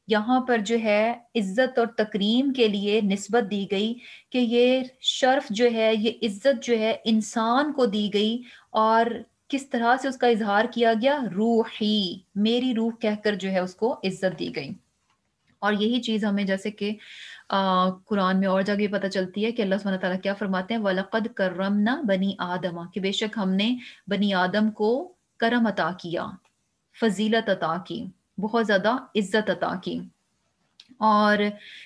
[SPEAKER 1] یہاں پر جو ہے عزت اور تکریم کے لیے نسبت دی گئی کہ یہ شرف جو ہے، یہ عزت جو ہے انسان کو دی گئی. اور کس طرح سے اس کا اظہار کیا گیا؟ روحی، میری روح کہہ کر جو ہے اس کو عزت دی گئی. اور یہی چیز ہمیں جیسے کہ قرآن میں اور جگہ پتہ چلتی ہے کہ اللہ سبحانہ تعالیٰ کیا فرماتے ہیں، وَلَقَدْ كَرَّمْنَا بَنِي آدَمَ، کہ بے شک ہم نے بنی آدم کو کرم عطا کیا، فضیلت عطا کی، بہت زیادہ عزت عطا کی. اور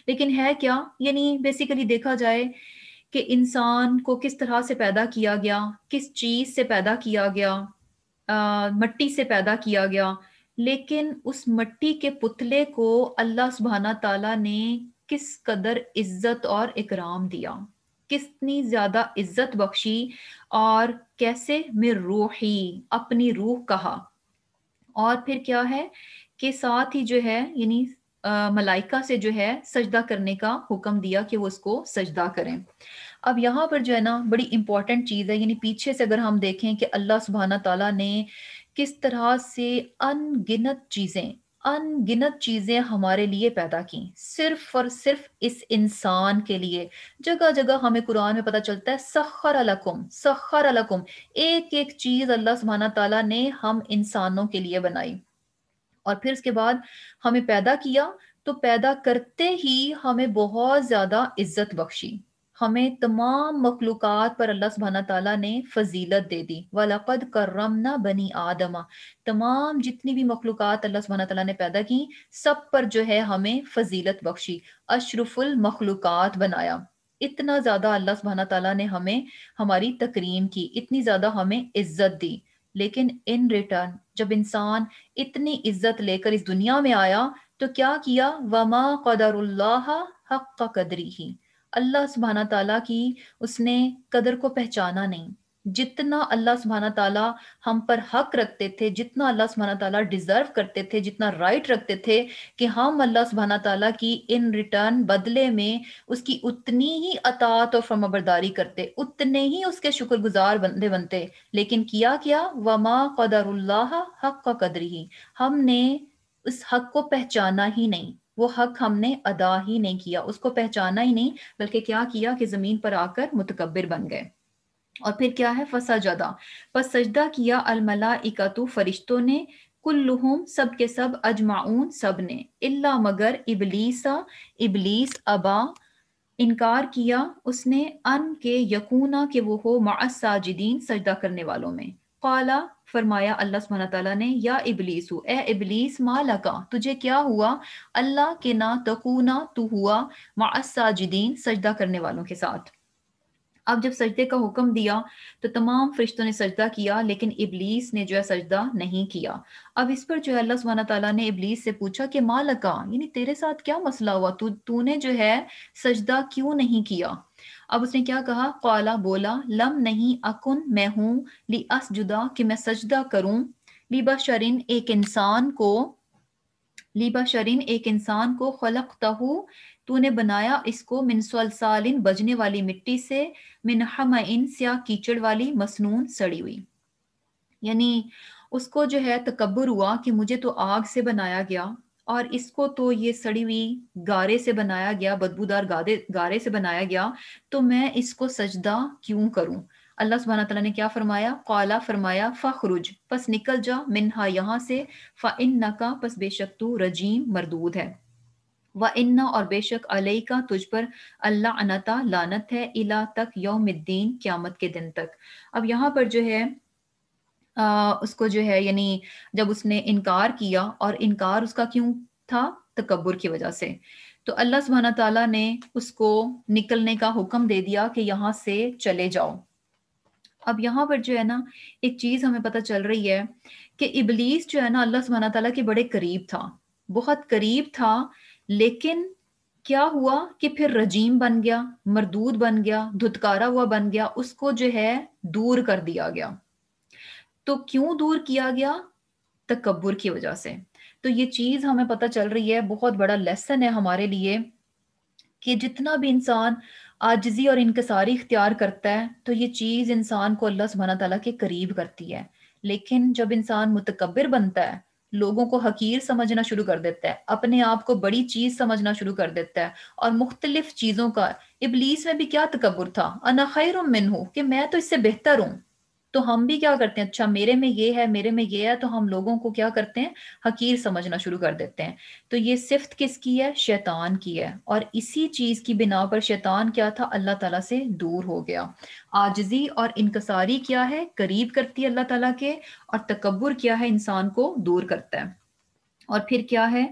[SPEAKER 1] لیکن ہے کیا، یعنی بیسیکلی دیکھا جائے کہ انسان کو کس طرح سے پیدا کیا گیا، کس چیز سے پیدا کیا گیا، مٹی سے پیدا کیا گیا، لیکن اس مٹی کے پتلے کو اللہ سبحانہ تعالیٰ نے کس قدر عزت اور اکرام دیا، کتنی زیادہ عزت بخشی، اور کیسے من روحی، اپنی روح کہا. اور پھر کیا ہے کہ ساتھ ہی جو ہے یعنی ملائکہ سے جو ہے سجدہ کرنے کا حکم دیا کہ وہ اس کو سجدہ کریں. اب یہاں پر جو ہے نا بڑی امپورٹنٹ چیز ہے، یعنی پیچھے سے اگر ہم دیکھیں کہ اللہ سبحانہ تعالیٰ نے کس طرح سے ان گنت چیزیں ہمارے لیے پیدا کی، صرف اور صرف اس انسان کے لیے. جگہ جگہ ہمیں قرآن میں پتہ چلتا ہے سخر لکم، ایک ایک چیز اللہ سبحانہ تعالیٰ نے ہم انسانوں کے لیے بنائی. اور پھر اس کے بعد ہمیں پیدا کیا، تو پیدا کرتے ہی ہمیں بہت زیادہ عزت بخشی، ہمیں تمام مخلوقات پر اللہ سبحانہ تعالیٰ نے فضیلت دے دی. وَلَقَدْ كَرَّمْنَا بَنِي آدَمَ، تمام جتنی بھی مخلوقات اللہ سبحانہ تعالیٰ نے پیدا کی سب پر جو ہے ہمیں فضیلت بخشی، اشرف المخلوقات بنایا. اتنا زیادہ اللہ سبحانہ تعالیٰ نے ہمیں ہماری تکریم کی، اتنی زیادہ ہمیں عزت دی. لیکن ان ریٹرن جب انسان اتنی عزت لے کر اس دنیا میں آیا تو کیا کیا؟ وما قدر اللہ حق قدری ہی، اللہ سبحانہ تعالیٰ کی اس نے قدر کو پہچانا نہیں. جتنا اللہ سبحانہ تعالیٰ ہم پر حق رکھتے تھے، جتنا اللہ سبحانہ تعالیٰ ڈیزرو کرتے تھے، جتنا رائٹ رکھتے تھے کہ ہم اللہ سبحانہ تعالیٰ کی ان ریٹرن بدلے میں اس کی اتنی ہی اطاعت اور فرمانبرداری کرتے، اتنے ہی اس کے شکر گزار بنتے. لیکن کیا وما قدر اللہ حق قدری، ہم نے اس حق کو پہچانا ہی نہیں، وہ حق ہم نے ادا ہی نہیں کیا، اس کو پہچانا ہی نہیں، بلکہ کیا کیا کہ زمین پر آ کر متکبر بن گئے. اور پھر کیا ہے؟ فسجدہ، پس سجدہ کیا الملائکۃ، فرشتوں نے، کلہم، سب کے سب، اجمعون، سب نے، الا مگر ابلیس ابا، انکار کیا اس نے، ان کے یکونا، کہ وہ ہو مع الساجدین، سجدہ کرنے والوں میں. قالا، فرمایا اللہ سبحانہ تعالیٰ نے، یا ابلیس، اے ابلیس، ما لکا، تجھے کیا ہوا، اللہ کے نہ تکونا، تو ہوا، مع الساجدین، سجدہ کرنے والوں کے ساتھ. اب جب سجدے کا حکم دیا تو تمام فرشتوں نے سجدہ کیا، لیکن ابلیس نے جو ہے سجدہ نہیں کیا. اب اس پر جو ہے اللہ سبحانہ تعالیٰ نے ابلیس سے پوچھا کہ ما لکا، یعنی تیرے ساتھ کیا مسئلہ ہوا، تو نے جو ہے سجدہ کیوں نہیں کیا؟ اب اس نے کیا کہا؟ قالا، بولا، لم، نہیں، اکن، میں ہوں، لی اسجدہ، کہ میں سجدہ کروں، لبشرن، ایک انسان کو، خلقتہ، تو نے بنایا اس کو، من صلصال، بجنے والی مٹی سے، من حمئ، سیاہ کیچڑ والی، مسنون، سڑی ہوئی. یعنی اس کو جو ہے تکبر ہوا کہ مجھے تو آگ سے بنایا گیا اور اس کو تو یہ سڑی ہوئی گارے سے بنایا گیا، بدبودار گارے سے بنایا گیا، تو میں اس کو سجدہ کیوں کروں؟ اللہ سبحانہ تعالیٰ نے کیا فرمایا؟ قالا، فرمایا، فخرج، پس نکل جا، منہا، یہاں سے، فإنک، پس بے شک تو، رجیم، مردود ہے، وَإِنَّ، اور بے شک، عَلَيْكَ، تجھ پر، اللعنۃ، لعنت ہے، الی، تک، یوم الدین، قیامت کے دن تک. اب یہاں پر جو ہے اس کو جو ہے یعنی جب اس نے انکار کیا، اور انکار اس کا کیوں تھا؟ تکبر کی وجہ سے، تو اللہ سبحانہ تعالیٰ نے اس کو نکلنے کا حکم دے دیا کہ یہاں سے چلے جاؤ. اب یہاں پر جو ہے نا ایک چیز ہمیں پتہ چل رہی ہے کہ ابلیس جو ہے نا اللہ سبحانہ تعالیٰ کے بڑے قریب تھا، بہت قریب تھا، لیکن کیا ہوا کہ پھر رجیم بن گیا، مردود بن گیا، دھتکارا ہوا بن گیا، اس کو جو ہے دور کر دیا گیا. تو کیوں دور کیا گیا؟ تکبر کی وجہ سے. تو یہ چیز ہمیں پتہ چل رہی ہے، بہت بڑا لیسن ہے ہمارے لیے کہ جتنا بھی انسان عاجزی اور انکساری اختیار کرتا ہے تو یہ چیز انسان کو اللہ سبحانہ تعالیٰ کے قریب کرتی ہے. لیکن جب انسان متکبر بنتا ہے، لوگوں کو حقیر سمجھنا شروع کر دیتا ہے، اپنے آپ کو بڑی چیز سمجھنا شروع کر دیتا ہے، اور مختلف چیزوں کا، ابلیس میں بھی کیا تکبر تھا، انا خیر منہ، کہ میں تو اس سے بہتر ہوں، تو ہم بھی کیا کرتے ہیں، اچھا میرے میں یہ ہے، میرے میں یہ ہے، تو ہم لوگوں کو کیا کرتے ہیں، حقیر سمجھنا شروع کر دیتے ہیں. تو یہ صفت کس کی ہے، شیطان کی ہے. اور اسی چیز کی بنا پر شیطان کیا تھا، اللہ تعالیٰ سے دور ہو گیا. عاجزی اور انکساری کیا ہے، قریب کرتی ہے اللہ تعالیٰ کے، اور تکبر کیا ہے، انسان کو دور کرتا ہے. اور پھر کیا ہے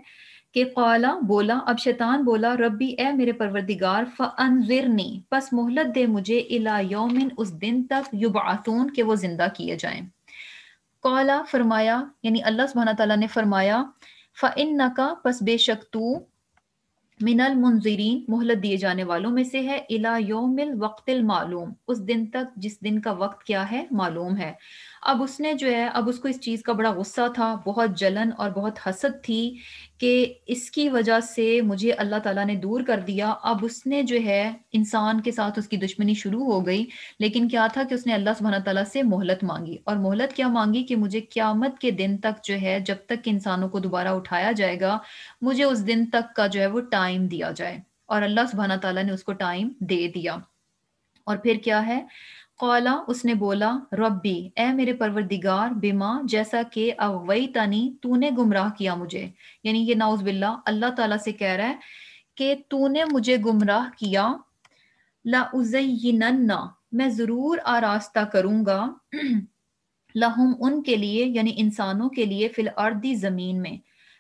[SPEAKER 1] کہ قالا بولا، اب شیطان بولا، ربی اے میرے پروردگار، فانظرنی پس مہلت دے مجھے، الی یومن اس دن تک، یبعثون کہ وہ زندہ کیے جائیں. قالا فرمایا، یعنی اللہ سبحانہ تعالیٰ نے فرمایا، فانک پس بے شک تو، من المنظرین مہلت دیے جانے والوں میں سے ہے، الی یوم الوقت المعلوم اس دن تک جس دن کا وقت کیا ہے، معلوم ہے. اب اس نے جو ہے، اب اس کو اس چیز کا بڑا غصہ تھا، بہت جلن اور بہت حسد تھی کہ اس کی وجہ سے مجھے اللہ تعالیٰ نے دور کر دیا. اب اس نے جو ہے انسان کے ساتھ اس کی دشمنی شروع ہو گئی. لیکن کیا تھا کہ اس نے اللہ سبحانہ تعالیٰ سے مہلت مانگی، اور مہلت کیا مانگی کہ مجھے قیامت کے دن تک جو ہے، جب تک کہ انسانوں کو دوبارہ اٹھایا جائے گا، مجھے اس دن تک کا جو ہے وہ ٹائم دیا جائے. اور اللہ سبحانہ تعالیٰ نے اس کو ٹائم دے دیا. اور پھر کیا ہے، قالا اس نے بولا، ربی اے میرے پروردگار، بما جیسا کہ اغویتنی تو نے گمراہ کیا مجھے. یعنی یہ نعوذ باللہ اللہ تعالیٰ سے کہہ رہا ہے کہ تو نے مجھے گمراہ کیا، لَأُزَيِّنَنَّ میں ضرور آراستہ کروں گا، لہم ان کے لیے، یعنی انسانوں کے لیے، فی الارض زمین میں،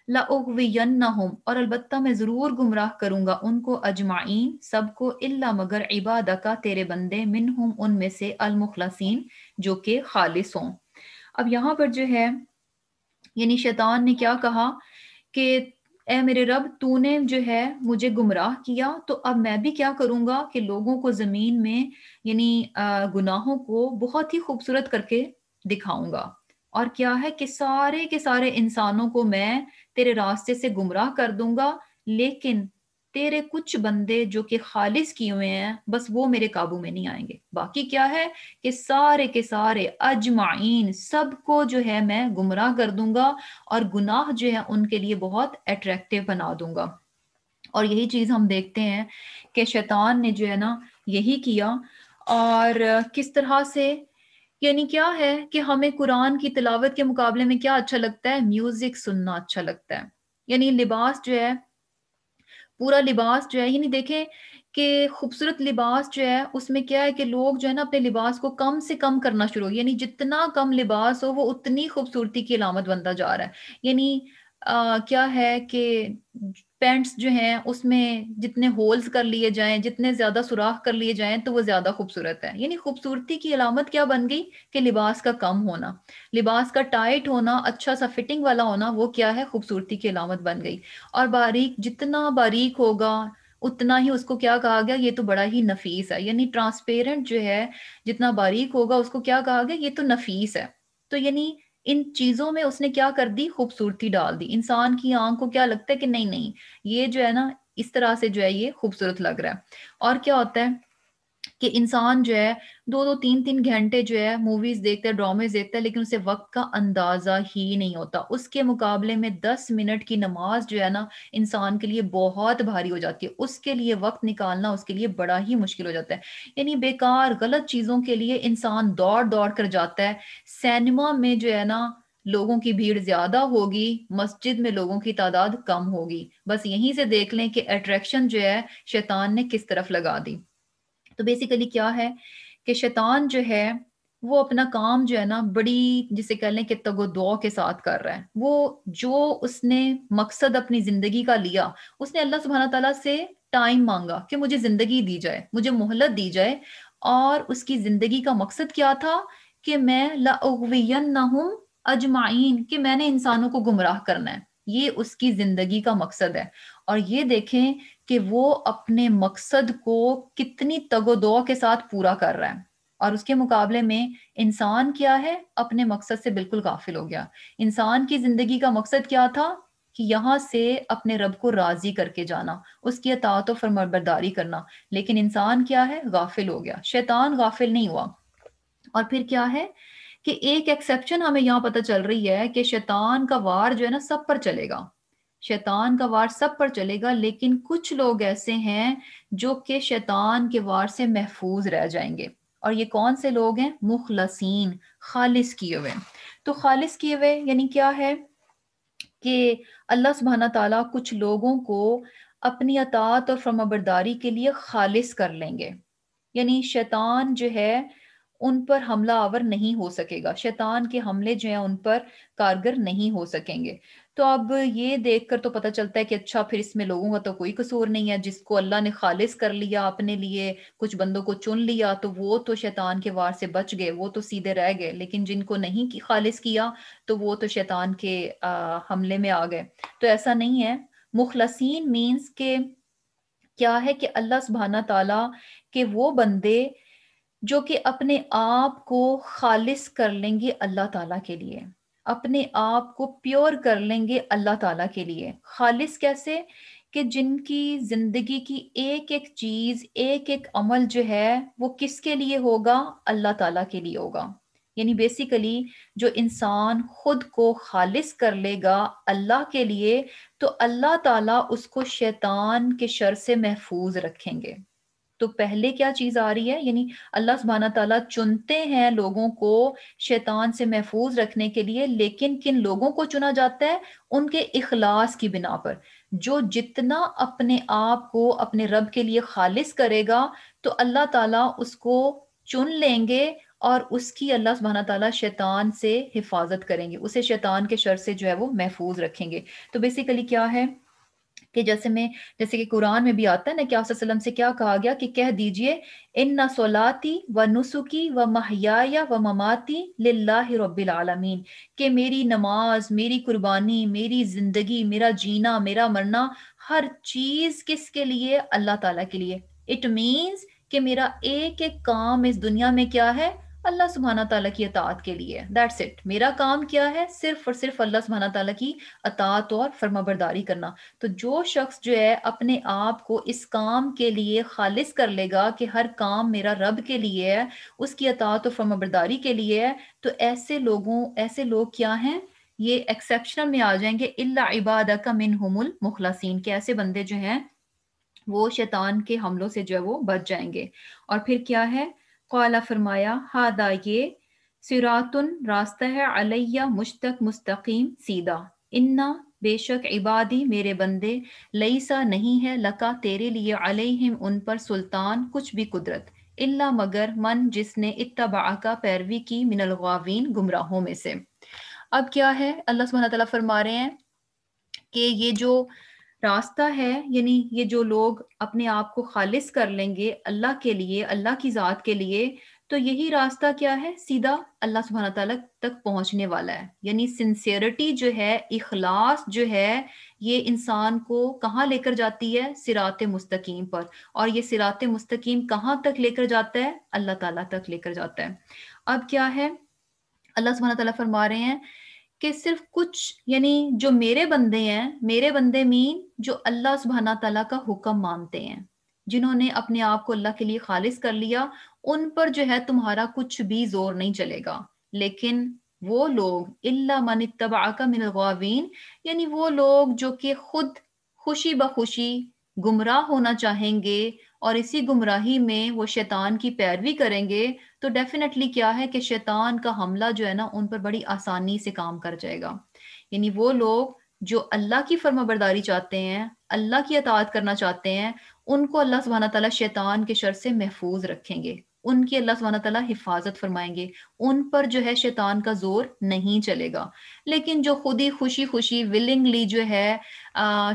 [SPEAKER 1] لَأُغْوِيَنَّهُمْ اور البتہ میں ضرور گمراہ کروں گا ان کو، اجمعین سب کو، الا مگر عبادکا تیرے بندے، منہم ان میں سے، المخلصین جو کہ خالص ہوں. اب یہاں پر جو ہے، یعنی شیطان نے کیا کہا کہ اے میرے رب تو نے جو ہے مجھے گمراہ کیا، تو اب میں بھی کیا کروں گا کہ لوگوں کو زمین میں، یعنی گناہوں کو بہت ہی خوبصورت کر کے دکھاؤں گا. اور کیا ہے کہ سارے کے سارے انسانوں کو میں تیرے راستے سے گمراہ کر دوں گا، لیکن تیرے کچھ بندے جو کہ خالص کیے ہوئے ہیں، بس وہ میرے قابو میں نہیں آئیں گے. باقی کیا ہے کہ سارے کے سارے اجمعین سب کو جو ہے میں گمراہ کر دوں گا، اور گناہ جو ہے ان کے لیے بہت اٹریکٹیو بنا دوں گا. اور یہی چیز ہم دیکھتے ہیں کہ شیطان نے جو ہے نا یہی کیا. اور کس طرح سے، یعنی کیا ہے کہ ہمیں قرآن کی تلاوت کے مقابلے میں کیا اچھا لگتا ہے، میوزک سننا اچھا لگتا ہے. یعنی لباس جو ہے، پورا لباس جو ہے، یعنی دیکھیں کہ خوبصورت لباس جو ہے اس میں کیا ہے کہ لوگ جو ہے نا اپنے لباس کو کم سے کم کرنا شروع، یعنی جتنا کم لباس ہو وہ اتنی خوبصورتی کی علامت بنتا جا رہا ہے. یعنی کیا ہے کہ پینٹس جو ہیں اس میں جتنے ہولز کر لیے جائیں، جتنے زیادہ سوراخ کر لیے جائیں تو وہ زیادہ خوبصورت ہے. یعنی خوبصورتی کی علامت کیا بن گئی کہ لباس کا کم ہونا، لباس کا ٹائٹ ہونا، اچھا سا فٹنگ والا ہونا، وہ کیا ہے، خوبصورتی کی علامت بن گئی. اور باریک جتنا باریک ہوگا اتنا ہی اس کو کیا کہا گیا، یہ تو بڑا ہی نفیس ہے. یعنی ٹرانسپیرنٹ جو ہے جتنا باریک ہوگا اس کو کیا کہا گیا، یہ تو نفیس ہے. تو یعنی ان چیزوں میں اس نے کیا کر دی، خوبصورتی ڈال دی. انسان کی آنکھ کو کیا لگتا ہے کہ نہیں نہیں، یہ جو ہے نا اس طرح سے جو ہے یہ خوبصورت لگ رہا ہے. اور کیا ہوتا ہے کہ انسان جو ہے 2 2 3 3 گھنٹے جو ہے موویز دیکھتا ہے، ڈرامز دیکھتا ہے، لیکن اسے وقت کا اندازہ ہی نہیں ہوتا. اس کے مقابلے میں 10 منٹ کی نماز جو ہے نا انسان کے لیے بہت بھاری ہو جاتی ہے. اس کے لیے وقت نکالنا اس کے لیے بڑا ہی مشکل ہو جاتا ہے. یعنی بیکار غلط چیزوں کے لیے انسان دوڑ دوڑ کر جاتا ہے. سینما میں جو ہے نا لوگوں کی بھیڑ زیادہ ہوگی، مسجد میں لوگوں کی تعداد کم ہوگی. بس یہیں سے دیکھ لیں کہ اٹریکشن جو ہے شیطان نے کس طرف لگا دی. تو بیسیکلی کیا ہے کہ شیطان جو ہے وہ اپنا کام جو ہے نا بڑی، جسے کہہ لیں کہ تگ و دو کے ساتھ کر رہا ہے. وہ جو اس نے مقصد اپنی زندگی کا لیا، اس نے اللہ سبحانہ تعالیٰ سے ٹائم مانگا کہ مجھے زندگی دی جائے، مجھے مہلت دی جائے. اور اس کی زندگی کا مقصد کیا تھا کہ میں لَأُغْوِيَنَّهُمْ اجمعین، کہ میں نے انسانوں کو گمراہ کرنا ہے. یہ اس کی زندگی کا مقصد ہے. اور یہ دیکھیں کہ وہ اپنے مقصد کو کتنی تگ و دو کے ساتھ پورا کر رہا ہے. اور اس کے مقابلے میں انسان کیا ہے، اپنے مقصد سے بالکل غافل ہو گیا. انسان کی زندگی کا مقصد کیا تھا کہ یہاں سے اپنے رب کو راضی کر کے جانا، اس کی اطاعت و فرمانبرداری کرنا. لیکن انسان کیا ہے، غافل ہو گیا. شیطان غافل نہیں ہوا. اور پھر کیا ہے کہ ایک ایکسیپشن ہمیں یہاں پتہ چل رہی ہے کہ شیطان کا وار جو ہے نا سب پر چلے گا. شیطان کا وار سب پر چلے گا، لیکن کچھ لوگ ایسے ہیں جو کہ شیطان کے وار سے محفوظ رہ جائیں گے. اور یہ کون سے لوگ ہیں؟ مخلصین، خالص کیے ہوئے. تو خالص کیے ہوئے یعنی کیا ہے کہ اللہ سبحانہ تعالیٰ کچھ لوگوں کو اپنی اطاعت اور فرمانبرداری کے لیے خالص کر لیں گے. یعنی شیطان جو ہے ان پر حملہ آور نہیں ہو سکے گا، شیطان کے حملے جو ہیں ان پر کارگر نہیں ہو سکیں گے. تو اب یہ دیکھ کر تو پتہ چلتا ہے کہ اچھا پھر اس میں لوگوں کا تو کوئی قصور نہیں ہے، جس کو اللہ نے خالص کر لیا اپنے لیے، کچھ بندوں کو چن لیا تو وہ تو شیطان کے وار سے بچ گئے، وہ تو سیدھے رہ گئے. لیکن جن کو نہیں خالص کیا تو وہ تو شیطان کے حملے میں آ گئے. تو ایسا نہیں ہے. مخلصین مینز کہ کیا ہے کہ اللہ سبحانہ تعالیٰ کہ وہ بندے جو کہ اپنے آپ کو خالص کر لیں گے اللہ تعالیٰ کے لیے، اپنے آپ کو پیور کر لیں گے اللہ تعالیٰ کے لیے. خالص کیسے؟ کہ جن کی زندگی کی ایک ایک چیز، ایک ایک عمل جو ہے وہ کس کے لیے ہوگا؟ اللہ تعالیٰ کے لیے ہوگا. یعنی بیسیکلی جو انسان خود کو خالص کر لے گا اللہ کے لیے تو اللہ تعالیٰ اس کو شیطان کے شر سے محفوظ رکھیں گے. تو پہلے کیا چیز آ رہی ہے؟ یعنی اللہ سبحانہ تعالیٰ چنتے ہیں لوگوں کو شیطان سے محفوظ رکھنے کے لیے، لیکن کن لوگوں کو چنا جاتا ہے؟ ان کے اخلاص کی بنا پر. جو جتنا اپنے آپ کو اپنے رب کے لیے خالص کرے گا تو اللہ تعالیٰ اس کو چن لیں گے اور اس کی اللہ سبحانہ تعالیٰ شیطان سے حفاظت کریں گے، اسے شیطان کے شر سے جو ہے وہ محفوظ رکھیں گے. تو بیسیکلی کیا ہے کہ جیسے کہ قرآن میں بھی آتا ہے نا کہ آپ صلی اللہ علیہ وسلم سے کیا کہا گیا کہ کہہ دیجئے ان صلاتی و نسکی و محیای و مماتی للہ رب العالمین، کہ میری نماز، میری قربانی، میری زندگی، میرا جینا، میرا مرنا، ہر چیز کس کے لیے؟ اللہ تعالیٰ کے لیے. اٹ مینز کہ میرا ایک ایک کام اس دنیا میں کیا ہے؟ اللہ سبحانہ تعالیٰ کی اطاعت کے لیے. That's it. میرا کام کیا ہے؟ صرف اور صرف اللہ سبحانہ تعالیٰ کی اطاعت اور فرمانبرداری کرنا. تو جو شخص جو ہے اپنے آپ کو اس کام کے لیے خالص کر لے گا کہ ہر کام میرا رب کے لیے ہے، اس کی اطاعت و فرمانبرداری کے لیے ہے، تو ایسے لوگ کیا ہیں؟ یہ ایکسیپشنل میں آ جائیں گے. الا عبادک منہم المخلصین، کہ ایسے بندے جو ہیں وہ شیطان کے حملوں سے جو ہے وہ بچ جائیں گے. اور پھر کیا ہے؟ قال فرمایا ہادا یہ صراط راستہ ہے علیہ مشتق مستقیم سیدھا، انا بے شک عبادی میرے بندے، لیسا نہیں ہے لکا تیرے لیے، علیہم ان پر سلطان کچھ بھی قدرت، الا مگر من جس نے اتبعکا پیروی کی، من الغاوین گمراہوں میں سے. اب کیا ہے؟ اللہ سبحانہ تعالیٰ فرما رہے ہیں کہ یہ جو راستہ ہے، یعنی یہ جو لوگ اپنے آپ کو خالص کر لیں گے اللہ کے لیے، اللہ کی ذات کے لیے، تو یہی راستہ کیا ہے؟ سیدھا اللہ سبحانہ تعالیٰ تک پہنچنے والا ہے. یعنی سنسیئرٹی جو ہے، اخلاص جو ہے، یہ انسان کو کہاں لے کر جاتی ہے؟ صراط مستقیم پر. اور یہ صراط مستقیم کہاں تک لے کر جاتا ہے؟ اللہ تعالیٰ تک لے کر جاتا ہے. اب کیا ہے؟ اللہ سبحانہ تعالیٰ فرما رہے ہیں کہ صرف کچھ، یعنی جو میرے بندے ہیں، میرے بندے مین جو اللہ سبحانہ تعالیٰ کا حکم مانتے ہیں، جنہوں نے اپنے آپ کو اللہ کے لیے خالص کر لیا، ان پر جو ہے تمہارا کچھ بھی زور نہیں چلے گا. لیکن وہ لوگ الا من اتبعک من الغاوین، یعنی وہ لوگ جو کہ خود خوشی بخوشی گمراہ ہونا چاہیں گے اور اسی گمراہی میں وہ شیطان کی پیروی کریں گے، تو ڈیفینیٹلی کیا ہے کہ شیطان کا حملہ جو ہے نا ان پر بڑی آسانی سے کام کر جائے گا. یعنی وہ لوگ جو اللہ کی فرما برداری چاہتے ہیں، اللہ کی اطاعت کرنا چاہتے ہیں، ان کو اللہ سبحانہ تعالیٰ شیطان کے شر سے محفوظ رکھیں گے، ان کی اللہ سبحانہ تعالیٰ حفاظت فرمائیں گے، ان پر جو ہے شیطان کا زور نہیں چلے گا. لیکن جو خود ہی خوشی خوشی ولنگلی جو ہے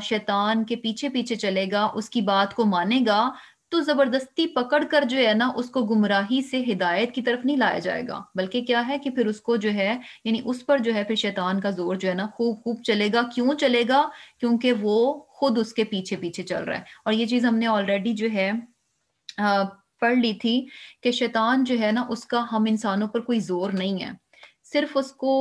[SPEAKER 1] شیطان کے پیچھے پیچھے چلے گا، اس کی بات کو مانے گا، تو زبردستی پکڑ کر جو ہے نا اس کو گمراہی سے ہدایت کی طرف نہیں لایا جائے گا، بلکہ کیا ہے کہ پھر اس کو جو ہے، یعنی اس پر جو ہے پھر شیطان کا زور جو ہے نا خوب خوب چلے گا. کیوں چلے گا؟ کیونکہ وہ خود اس کے پیچھے پیچھے چل رہا ہے. اور یہ چیز ہم نے آلریڈی جو ہے پڑھ لی تھی کہ شیطان جو ہے نا اس کا ہم انسانوں پر کوئی زور نہیں ہے. صرف اس کو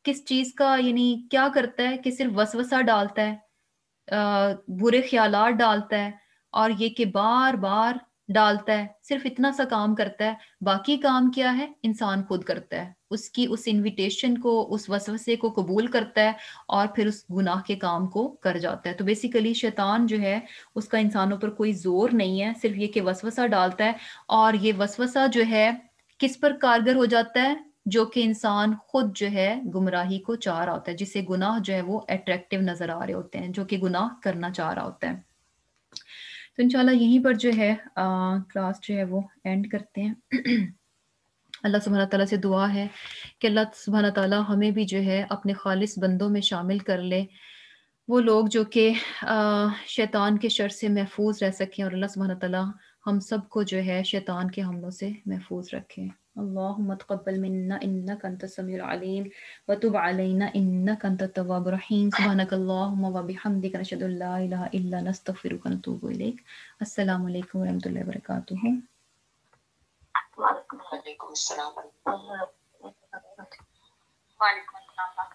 [SPEAKER 1] کس چیز کا، یعنی کیا کرتا ہے کہ صرف وسوسہ ڈالتا ہے، برے خیالات ڈالتا ہے، اور یہ کہ بار بار ڈالتا ہے، صرف اتنا سا کام کرتا ہے، باقی کام کیا ہے انسان خود کرتا ہے، اس کی اس انویٹیشن کو، اس وسوسے کو قبول کرتا ہے اور پھر اس گناہ کے کام کو کر جاتا ہے۔ تو بیسیکلی شیطان جو ہے اس کا انسانوں پر کوئی زور نہیں ہے، صرف یہ کہ وسوسہ ڈالتا ہے، اور یہ وسوسہ جو ہے کس پر کارگر ہو جاتا ہے؟ جو کہ انسان خود جو ہے گمراہی کو چاہ رہا ہوتا ہے، جسے گناہ جو ہے وہ اٹریکٹیو نظر آ رہے ہوتے ہیں، جو کہ گناہ کرنا چاہ رہا ہوتا ہے۔ تو انشاءاللہ یہیں پر جو ہے کلاس جو ہے وہ اینڈ کرتے ہیں۔ اللہ سبحانہ تعالیٰ سے دعا ہے کہ اللہ سبحانہ تعالیٰ ہمیں بھی جو ہے اپنے خالص بندوں میں شامل کر لے، وہ لوگ جو کہ شیطان کے شر سے محفوظ رہ سکیں، اور اللہ سبحانہ تعالیٰ ہم سب کو جو ہے شیطان کے حملوں سے محفوظ رکھیں۔ اللہم تقبل منا انک انت السمیع العلیم وتب علینا انک انت التواب الرحیم، سبحانک اللہم وبحمدک، نشہد ان لا الہ الا انت، نستغفرک ونتوب الیک۔ السلام علیکم ورحمۃ اللہ وبرکاتہ۔
[SPEAKER 2] وعلیکم السلام۔ وعلیکم السلام۔